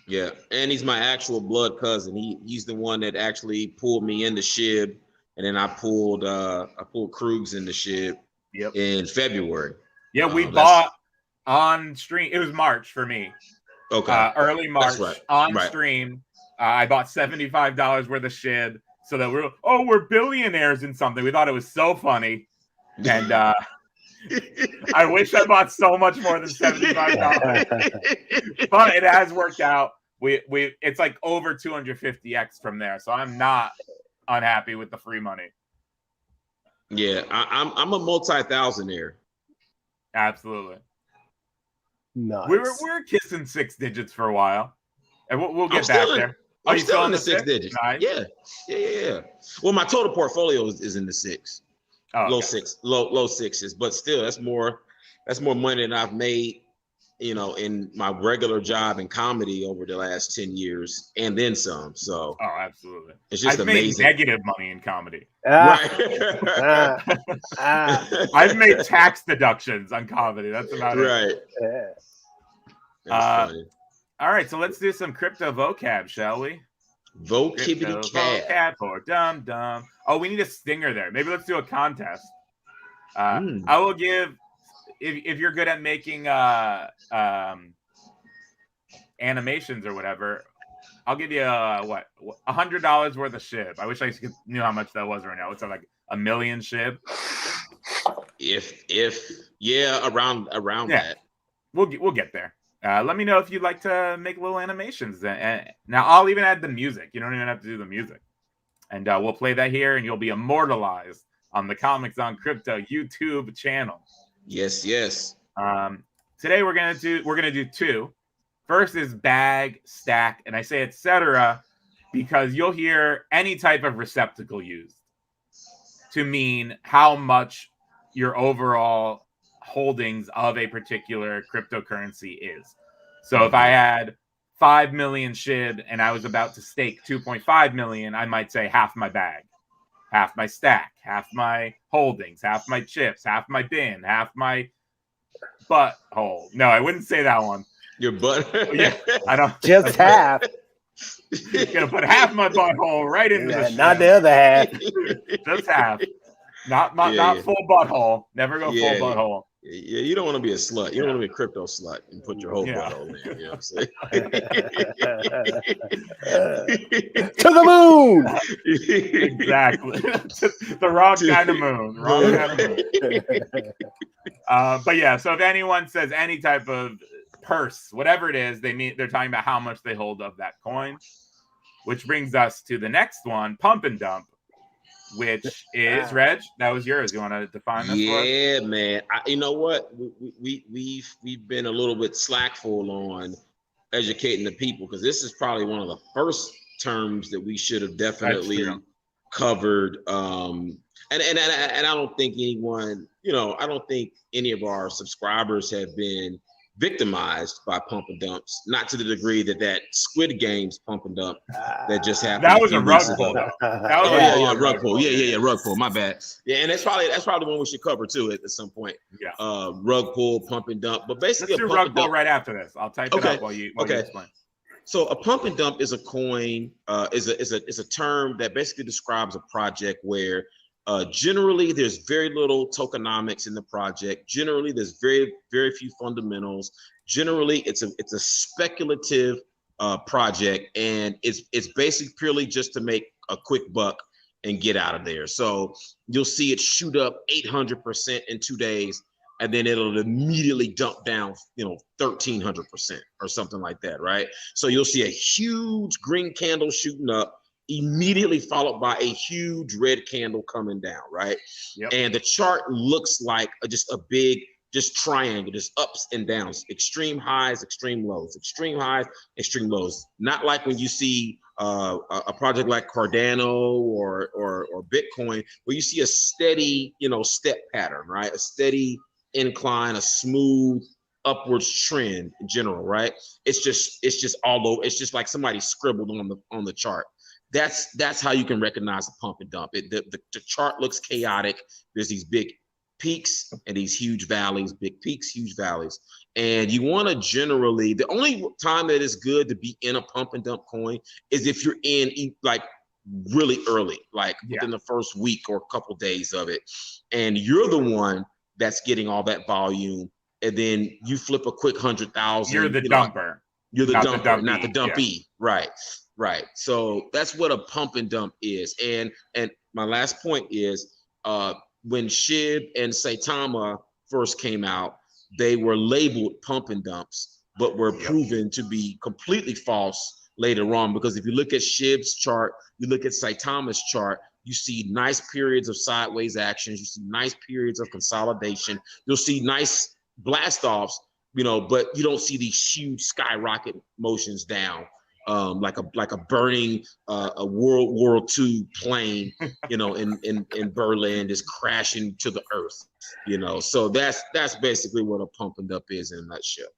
Yeah, and he's my actual blood cousin. He's the one that actually pulled me into Shib, and then I pulled Krugs into Shib in February. Yeah, we bought on stream. It was March for me. Okay, early March on stream. I bought $75 worth of Shib, so that we're billionaires in something. We thought it was so funny, and I wish I bought so much more than $75, but it has worked out. It's like over 250x from there, so I'm not unhappy with the free money. Yeah, I'm a multi-thousandaire. Absolutely. Nice. We're kissing 6 digits for a while, and we'll get back there. I'm still in the 6 digits. Nice. Yeah. Well, my total portfolio is in the 6. Oh, low 6s, but still, that's more money than I've made, in my regular job in comedy over the last 10 years, and then some. So, absolutely, it's just I've amazing. Made negative money in comedy. Right. I've made tax deductions on comedy. That's about it. Right. Yeah. All right, so let's do some crypto vocab, shall we? Vocab for DumDum. Oh, we need a stinger there. Maybe let's do a contest. I will give if you're good at making animations or whatever. I'll give you $100 worth of Shib. I wish I knew how much that was right now. It's like 1 million Shib. around that. We'll get there. Let me know if you'd like to make little animations. And now I'll even add the music. You don't even have to do the music. And we'll play that here, and you'll be immortalized on the Comics on Crypto YouTube channel. Yes. Today we're gonna do two. First is bag, stack, and I say etc. because you'll hear any type of receptacle used to mean how much your overall holdings of a particular cryptocurrency is. So if I had 5 million SHIB and I was about to stake 2.5 million, I might say half my bag, half my stack, half my holdings, half my chips, half my bin, half my butthole. No, I wouldn't say that one. Your butt? Yeah, I don't. Just half. Gonna put half my butthole right into not the other half. Just half. Not full butthole. Never go full butthole. Yeah, you don't want to be a slut. You don't want to be a crypto slut and put your whole butthole in. You know what I'm saying? To the moon. Exactly. The wrong kind of moon. Wrong kind of moon. But yeah, so if anyone says any type of purse, whatever it is, they're talking about how much they hold of that coin. Which brings us to the next one, pump and dump, which is Reg. That was yours. You want to define this? Yeah, man. You know what? We've been a little bit slackful on educating the people because this is probably one of the first terms that we should have definitely covered. And I don't think anyone, I don't think any of our subscribers have been victimized by pump and dumps, not to the degree that Squid Game's pump and dump that just happened. That was a rug pull, though. Rug pull. Yeah, rug pull. My bad. Yeah, and that's probably one we should cover too at some point. Yeah. Rug pull, pump and dump. But basically, let's do rug pull right after this. I'll type it up while you explain. So a pump and dump is a coin, is a term that basically describes a project where generally there's very little tokenomics in the project. Generally, there's very, very few fundamentals. Generally, it's a speculative project, and it's basically purely just to make a quick buck and get out of there. So you'll see it shoot up 800% in 2 days, and then it'll immediately dump down, 1,300% or something like that, right? So you'll see a huge green candle shooting up, immediately followed by a huge red candle coming down, right? Yep. And the chart looks like just a big triangle, just ups and downs, extreme highs, extreme lows, extreme highs, extreme lows. Not like when you see a project like Cardano or Bitcoin, where you see a steady, step pattern, right? A steady incline, a smooth upwards trend in general, right? It's just all over. It's just like somebody scribbled on the chart. That's how you can recognize a pump and dump. The chart looks chaotic. There's these big peaks and these huge valleys, big peaks, huge valleys. And you want to generally, the only time that is good to be in a pump and dump coin is if you're in like really early, like within the first week or a couple days of it. And you're the one that's getting all that volume. And then you flip a quick 100,000. You're the dumper. You're the dumper, not the dumpy. Yeah. Right. So that's what a pump and dump is. And my last point is when Shib and Saitama first came out, they were labeled pump and dumps, but were proven to be completely false later on. Because if you look at Shib's chart, you look at Saitama's chart, you see nice periods of sideways actions, you see nice periods of consolidation, you'll see nice blast offs, but you don't see these huge skyrocket motions down. Like a burning a World War II plane, in Berlin is crashing to the earth, So that's basically what a pump and dump is in a nutshell.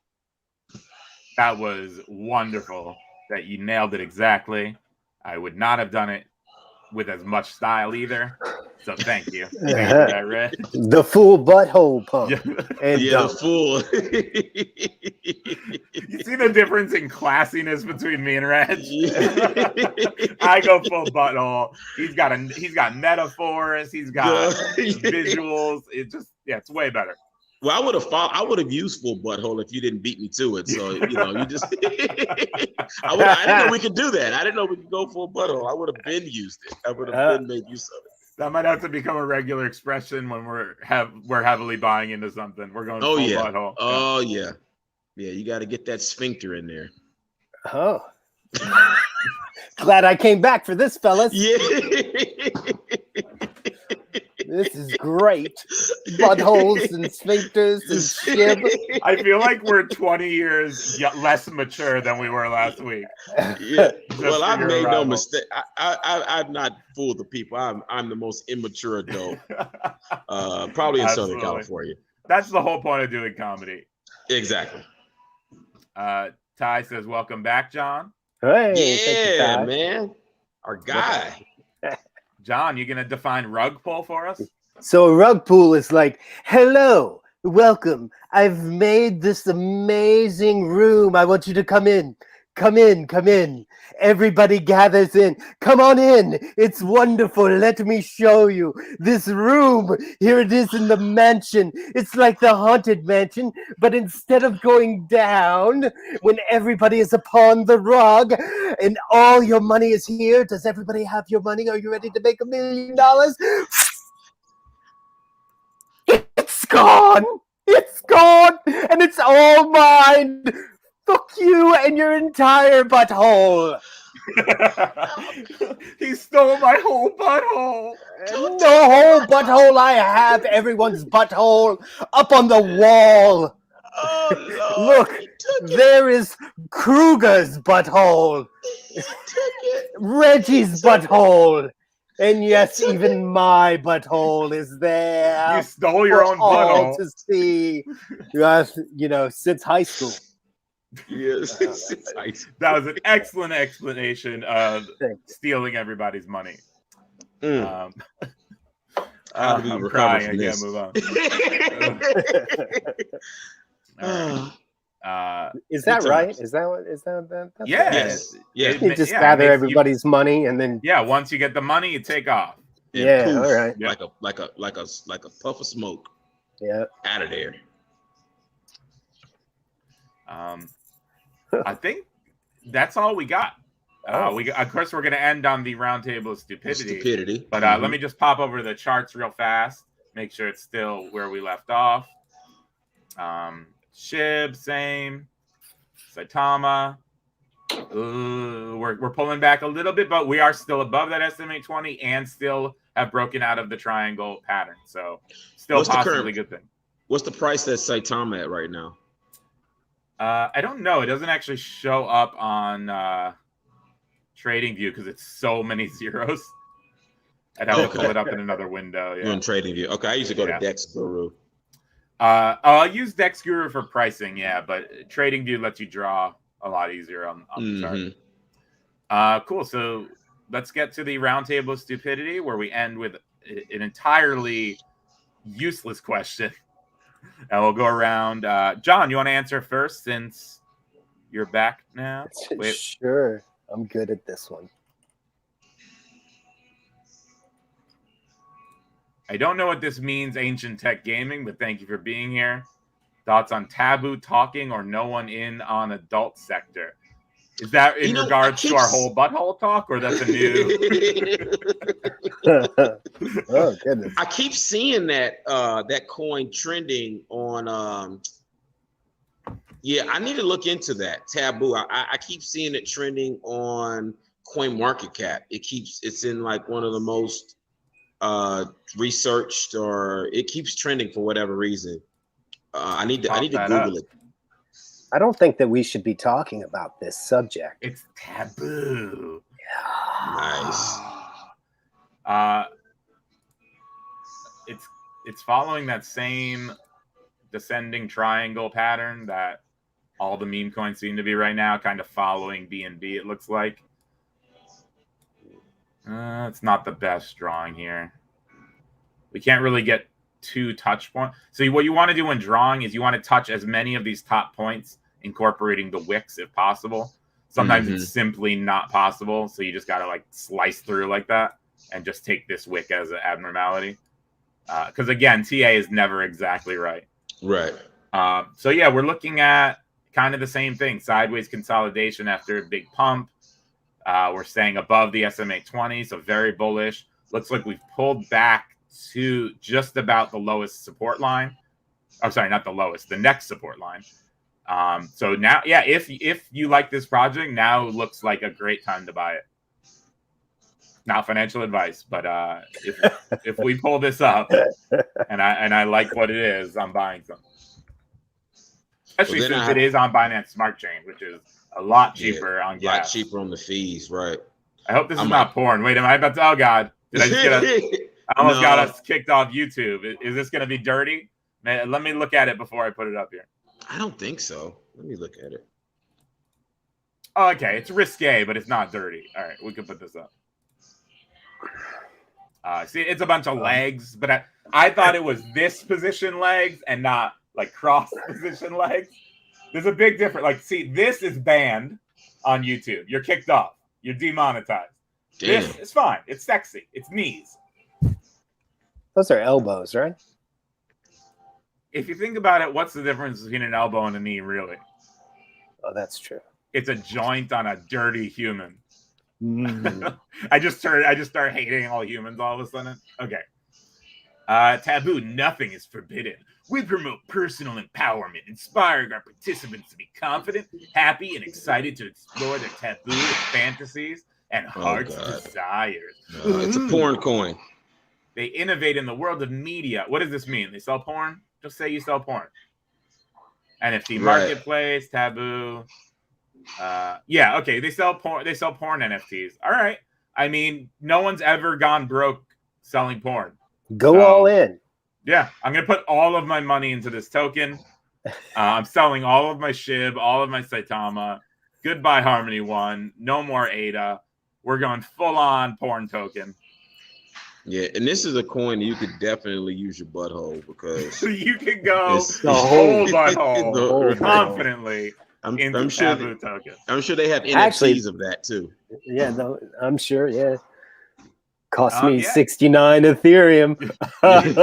That was wonderful. That you nailed it exactly. I would not have done it with as much style either. So thank you. The full butthole pump. The full. You see the difference in classiness between me and Reg? I go full butthole. He's got metaphors. He's got visuals. It's way better. Well, I would have used full butthole if you didn't beat me to it. So you just I didn't know we could do that. I didn't know we could go full butthole. I would have been used it. I would have been made use of it. That might have to become a regular expression when we're heavily buying into something. We're going. Oh full yeah. butthole. Oh yeah. Yeah, you got to get that sphincter in there. Oh. Glad I came back for this, fellas. Yeah. This is great. Buttholes and sphincters and shib. I feel like we're 20 years less mature than we were last week. Yeah. Well, I've your made no arrival. mistake. I've not fooled the people. I'm the most immature adult, probably in Southern Absolutely. California. That's the whole point of doing comedy. Exactly. Ty says, "Welcome back, John." Hey, thank you, Yeah, Ty. man. Our guy. John, you gonna define rug pull for us? So a rug pull is like, hello, welcome. I've made this amazing room. I want you to come in. Come in, come in. Everybody gathers in. Come on in. It's wonderful. Let me show you this room. Here it is in the mansion. It's like the haunted mansion, but instead of going down when everybody is upon the rug and all your money is here, does everybody have your money? Are you ready to make $1 million? It's gone. It's gone. And it's all mine. Fuck you and your entire butthole. He stole my whole butthole. The whole butthole I have, everyone's butthole up on the wall. Oh, Lord, Look, he took it. there is Kruger's butthole, He took it. Reggie's butthole, and yes, even my butthole is there. You stole your for own all butthole. to see. Since high school. Yes. That was an excellent explanation of Thank you. stealing everybody's money. Mm. How do we I'm recover crying. from I this? can't move on. Is that Good right? times. Is that what? Is that? That's Yeah. right. Yes. Yeah. You just Yeah, gather it makes everybody's money and then Yeah, once you get the money, you take off. And yeah, poof, all right. Yeah. like a puff of smoke Yeah. out of there. I think that's all we got. Oh. Of course, we're going to end on the roundtable of stupidity. Stupidity. But let me just pop over the charts real fast. Make sure it's still where we left off. Shib, same. Saitama. We're pulling back a little bit, but we are still above that SMA 20 and still have broken out of the triangle pattern. So still What's the possibly current- good thing. What's the price that Saitama at right now? I don't know. It doesn't actually show up on TradingView because it's so many zeros. I'd have to pull it up in another window. You're Yeah. on TradingView. Okay, I usually go to Dex Guru. I'll use DexGuru for pricing, yeah, but TradingView lets you draw a lot easier on the chart. Cool. So let's get to the roundtable of stupidity, where we end with an entirely useless question. And we'll go around. John, you want to answer first since you're back now? Wait. Sure. I'm good at this one. I don't know what this means, Ancient Tech Gaming, but thank you for being here. Thoughts on taboo talking or no one in on adult sector? Is that in regards to our whole butthole talk, or that's a new? Oh goodness! I keep seeing that that coin trending on. Yeah, I need to look into that taboo. I keep seeing it trending on CoinMarketCap. It's in like one of the most researched, or it keeps trending for whatever reason. I need to Google it. I don't think that we should be talking about this subject. It's taboo. Nice. It's following that same descending triangle pattern that all the meme coins seem to be right now, kind of following BNB, it looks like. It's not the best drawing here. We can't really get two touch points. So what you want to do when drawing is you want to touch as many of these top points, incorporating the wicks if possible. Sometimes it's simply not possible, so you just got to like slice through like that and just take this wick as an abnormality. Because again, TA is never exactly right. Right. So yeah, we're looking at kind of the same thing. Sideways consolidation after a big pump. We're staying above the SMA 20, so very bullish. looks like we've pulled back to just about the lowest support line. I'm sorry, not the lowest, the next support line. So now, yeah, if you like this project, now looks like a great time to buy it. Not financial advice, but if we pull this up and I like what it is, I'm buying some. Especially since it is on Binance Smart Chain, which is a lot cheaper on gas. A lot cheaper on the fees, right? I hope this is not porn. Wait, am I about to? Oh God, did I just get I almost got us kicked off YouTube. Is this going to be dirty? Man, let me look at it before I put it up here. I don't think so. Let me look at it. Oh, okay, it's risque, but it's not dirty. All right, we can put this up. See, it's a bunch of legs, but I thought it was this position legs and not like cross position legs. There's a big difference. Like, see, this is banned on YouTube. You're kicked off. You're demonetized. Damn. This is fine. It's sexy. It's knees. Those are elbows, right? If you think about it, what's the difference between an elbow and a knee, really? Oh, that's true. It's a joint on a dirty human. Mm. I just start hating all humans all of a sudden. Okay. Taboo, nothing is forbidden. We promote personal empowerment, inspiring our participants to be confident, happy, and excited to explore their taboo and fantasies and heart's desires. No, it's a porn coin. They innovate in the world of media. What does this mean? They sell porn? Just say you sell porn. NFT marketplace, taboo. Yeah, okay. They sell porn NFTs. All right. I mean, no one's ever gone broke selling porn. Go all in. Yeah, I'm gonna put all of my money into this token. I'm selling all of my Shib, all of my Saitama. Goodbye Harmony One. No more ADA. We're going full on porn token. Yeah, and this is a coin that you could definitely use your butthole because you could go the whole butthole confidently. I'm sure taboo token. I'm sure they have NFTs of that too. Yeah, no, I'm sure. Yeah, cost me 69 Ethereum. I'm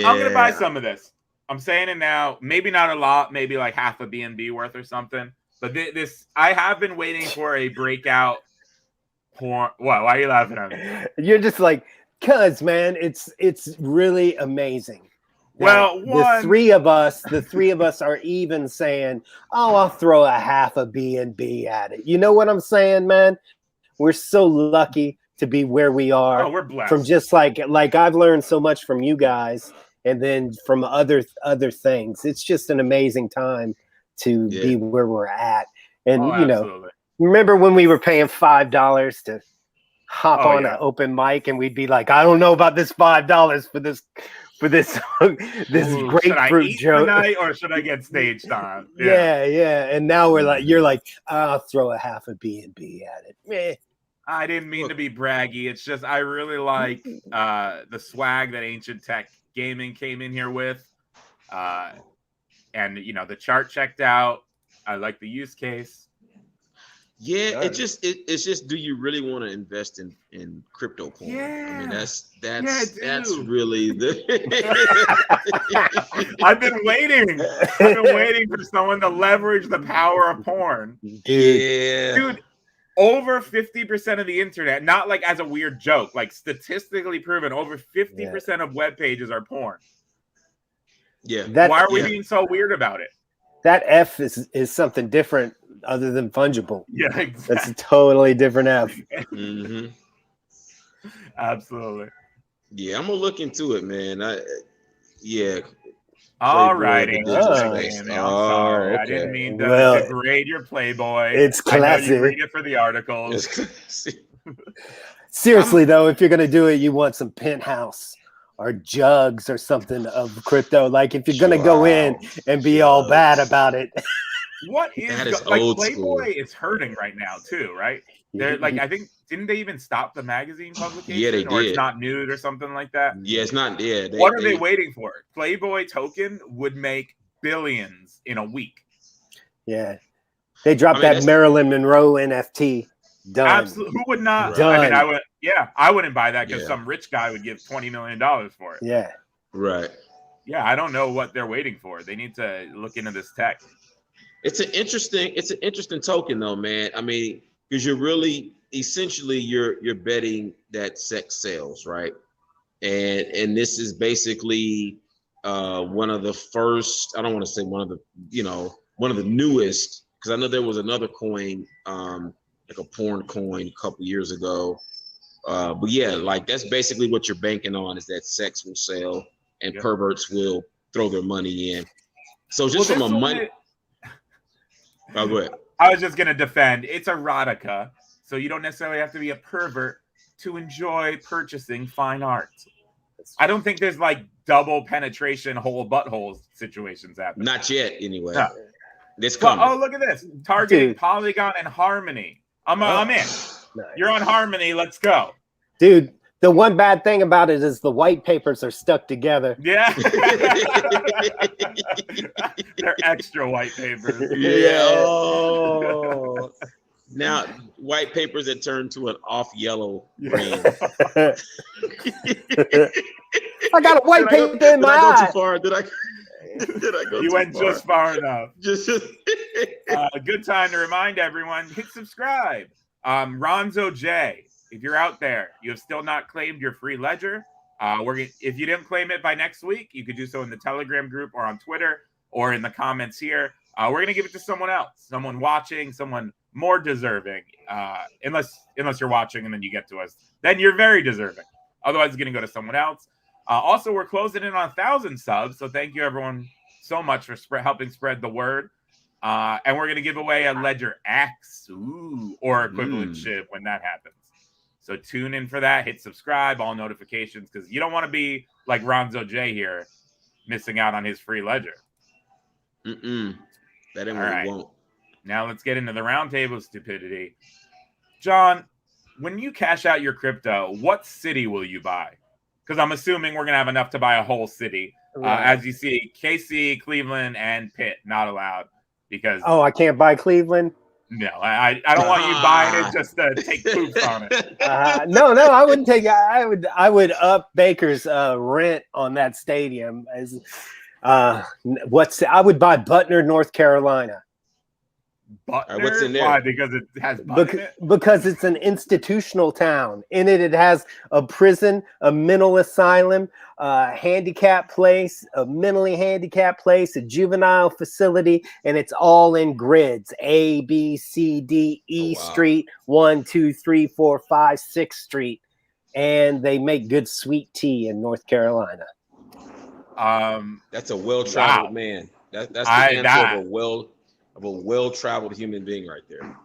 gonna buy some of this. I'm saying it now. Maybe not a lot. Maybe like half a BNB worth or something. But this, I have been waiting for a breakout porn. Why are you laughing at me? You're just like, cuz man, it's really amazing. Well, the three of us are even saying, "Oh, I'll throw a half a BNB at it." You know what I'm saying, man? We're so lucky to be where we are. Oh, we're blessed. From just like I've learned so much from you guys, and then from other things. It's just an amazing time to be where we're at. And you know, remember when we were paying $5 to hop on an open mic, and we'd be like, "I don't know about this $5 for this." This grapefruit joke tonight, or should I get stage time? Yeah. And now you're like, I'll throw a half a BNB at it. Meh. I didn't mean to be braggy. It's just I really like the swag that Ancient Tech Gaming came in here with, and you know the chart checked out. I like the use case. Yeah, it's just do you really want to invest in crypto porn? Yeah. I mean that's really the I've been waiting for someone to leverage the power of porn. Dude, over 50% of the internet, not like as a weird joke, like statistically proven, over 50% of web pages are porn. Yeah. Why are we being so weird about it? That F is something different other than fungible. Yeah, exactly. That's a totally different F. Mm-hmm. Absolutely. Yeah, I'm gonna look into it, man. All righty. I'm sorry. Okay. I didn't mean to degrade your Playboy. It's classic. I know you read it for the articles. Seriously, though, if you're gonna do it, you want some Penthouse or Jugs or something of crypto. Like if you're gonna go in and be all bad about it. What is like Playboy is hurting right now too, right? They're like, I think, didn't they even stop the magazine publication? Yeah, they did. Or it's not nude or something like that. Yeah, it's not. Yeah. What are they waiting for? Playboy token would make billions in a week. Yeah, they dropped that Marilyn Monroe NFT. Done. Absolutely. Who would not? Done. I mean, I would. Yeah, I wouldn't buy that because some rich guy would give $20 million for it. Yeah. Right. Yeah, I don't know what they're waiting for. They need to look into this tech. It's an interesting token though, man. I mean, because you're really essentially you're betting that sex sells, right? And this is basically one of the first. I don't want to say one of the newest, because I know there was another coin, like a porn coin, a couple years ago. But yeah, like that's basically what you're banking on, is that sex will sell and perverts will throw their money in. So just from a money. Oh, go ahead. I was just gonna defend. It's erotica, so you don't necessarily have to be a pervert to enjoy purchasing fine art. I don't think there's like double penetration whole buttholes situations happening. Not yet, anyway. No. This coming. Oh, look at this. Targeting Polygon and Harmony. I'm in. Nice. You're on Harmony. Let's go. Dude, the one bad thing about it is the white papers are stuck together. Yeah. They're extra white papers. Yeah. Oh. Now, white papers that turn to an off yellow green. I got a white paper in my eye. Did I go too far? Did I go You too went far? just far enough. Just A good time to remind everyone, hit subscribe. Ronzo J, if you're out there, you have still not claimed your free ledger. If you didn't claim it by next week, you could do so in the Telegram group or on Twitter or in the comments here. We're going to give it to someone else, someone watching, someone more deserving, unless you're watching and then you get to us, then you're very deserving. Otherwise, it's going to go to someone else. Also, we're closing in on 1,000 subs, so thank you everyone so much for helping spread the word. And we're going to give away a Ledger X or equivalent Shib when that happens. So tune in for that. Hit subscribe, all notifications, because you don't want to be like Ronzo J here, missing out on his free Ledger. That ain't what we want. Now let's get into the roundtable stupidity. John, when you cash out your crypto, what city will you buy? Because I'm assuming we're going to have enough to buy a whole city. Right. As you see, KC, Cleveland, and Pitt not allowed. Because I can't buy Cleveland? No, I don't want you buying it just to take poops on it. No, I wouldn't take. I would up Baker's rent on that stadium. As I would buy Butner, North Carolina. Butner? What's in there? Why? Because it has butt in it? Because it's an institutional town. In it, it has a prison, a mental asylum, a handicap place, a mentally handicapped place, a juvenile facility, and it's all in grids: A, B, C, D, E Street, 1, 2, 3, 4, 5, 6 Street, and they make good sweet tea in North Carolina. That's a well-traveled man. That's the answer of a well-traveled human being right there.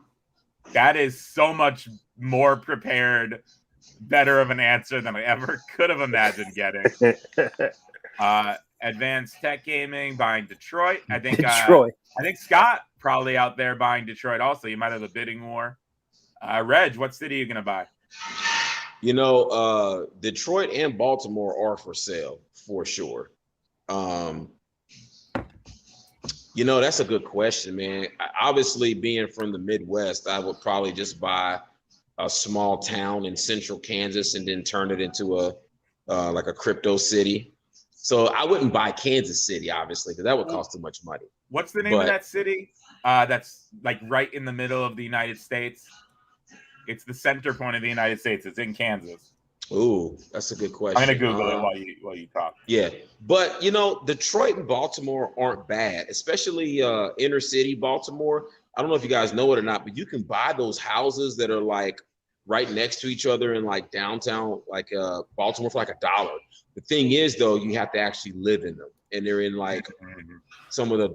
That is so much more prepared, better of an answer than I ever could have imagined getting. Advanced Tech Gaming buying Detroit. I think Detroit. I think Scott probably out there buying Detroit also. You might have a bidding war. Reg, what city are you going to buy? Detroit and Baltimore are for sale for sure. That's a good question, man. Obviously, being from the Midwest, I would probably just buy a small town in central Kansas and then turn it into a crypto city. So I wouldn't buy Kansas City, obviously, because that would cost too much money. What's the name of that city? That's like right in the middle of the United States. It's the center point of the United States. It's in Kansas. Ooh, that's a good question. I'm gonna Google it while you talk. Yeah, but Detroit and Baltimore aren't bad, especially inner city Baltimore. I don't know if you guys know it or not, but you can buy those houses that are like right next to each other in like downtown, like Baltimore for like $1. The thing is, though, you have to actually live in them, and they're in like some of the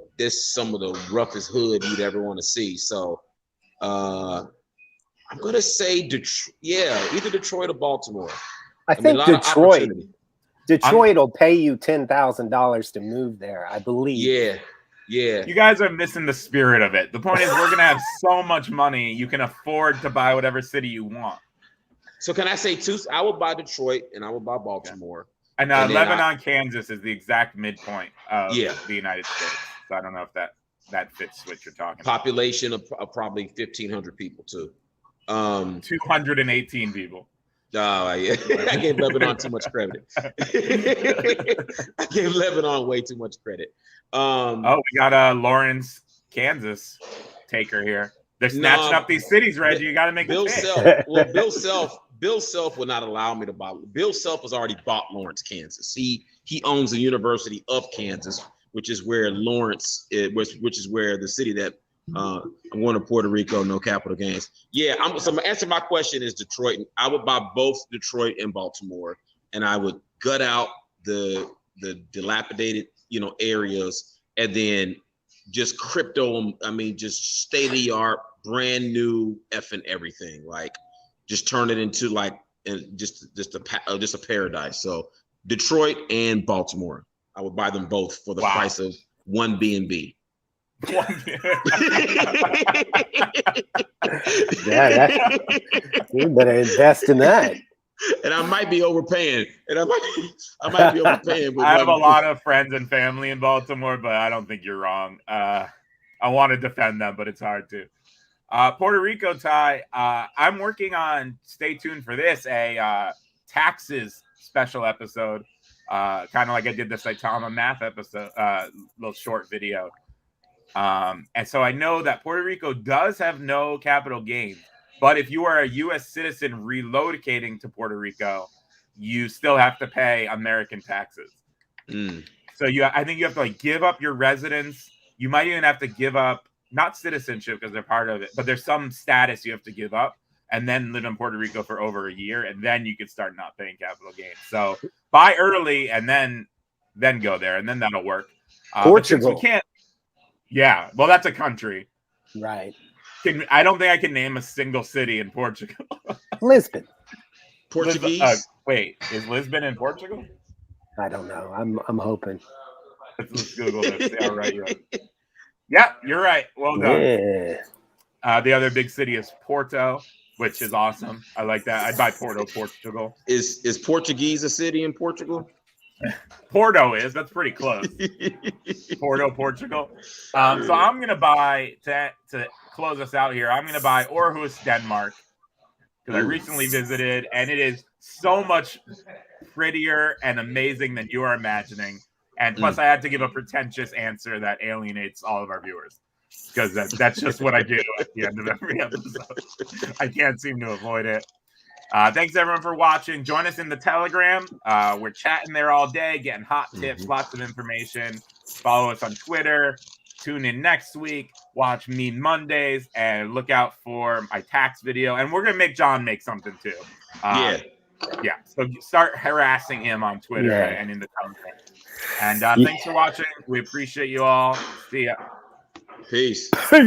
roughest hood you'd ever want to see. So I'm gonna say Detroit. Yeah, either Detroit or Baltimore. I think Detroit will pay you $10,000 to move there, I believe. Yeah. You guys are missing the spirit of it. The point is, we're gonna have so much money, you can afford to buy whatever city you want. So can I say two? I would buy Detroit and I would buy Baltimore. And Lebanon, Kansas is the exact midpoint of the United States. So I don't know if that fits what you're talking about. Population of probably 1,500 people too. 218 people. Oh, yeah. I gave Lebanon too much credit. I gave Lebanon way too much credit. We got a Lawrence, Kansas taker here. They're snatching up these cities, Reggie. You got to make Bill them pay. Self. Well, Bill Self would not allow me to buy. Bill Self has already bought Lawrence, Kansas. He owns the University of Kansas, which is where Lawrence, which is where the city that I'm going to Puerto Rico, no capital gains. Yeah, so my answer to my question is Detroit. I would buy both Detroit and Baltimore, and I would gut out the dilapidated, areas, and then just crypto them. I mean, just state of the art, brand new effing everything. Like, just turn it into like just a paradise. So Detroit and Baltimore, I would buy them both for the price of one B&B. Yeah, you better invest in that. And I might be overpaying. I might be overpaying. I have a lot of friends and family in Baltimore, but I don't think you're wrong. I want to defend them, but it's hard to. Puerto Rico, Ty, I'm working on, stay tuned for this, a taxes special episode, kind of like I did the Saitama math episode, little short video. And so I know that Puerto Rico does have no capital gains, but if you are a U.S. citizen relocating to Puerto Rico, you still have to pay American taxes. So I think you have to give up your residence. You might even have to give up, not citizenship because they're part of it, but there's some status you have to give up and then live in Puerto Rico for over a year, and then you can start not paying capital gains. So buy early and then go there, and then that'll work. Portugal. We can't. Yeah, well, that's a country. Right. I don't think I can name a single city in Portugal. Lisbon. Portuguese? Wait, is Lisbon in Portugal? I don't know. I'm hoping. Let's Google this. See how right you are. Yeah, you're right. Well done. Yeah. The other big city is Porto, which is awesome. I like that. I'd buy Porto, Portugal. Is Portuguese a city in Portugal? Porto is. That's pretty close. Porto, Portugal. So I'm going to buy, to close us out here, I'm going to buy Aarhus, Denmark, because I recently visited, and it is so much prettier and amazing than you are imagining. And plus, I had to give a pretentious answer that alienates all of our viewers, because that's just what I do at the end of every episode. I can't seem to avoid it. Thanks, everyone, for watching. Join us in the Telegram. We're chatting there all day, getting hot tips, lots of information. Follow us on Twitter. Tune in next week. Watch Mean Mondays, and look out for my tax video. And we're going to make John make something, too. Yeah. So start harassing him on Twitter and in the Telegram. And thanks for watching. We appreciate you all. See ya. Peace.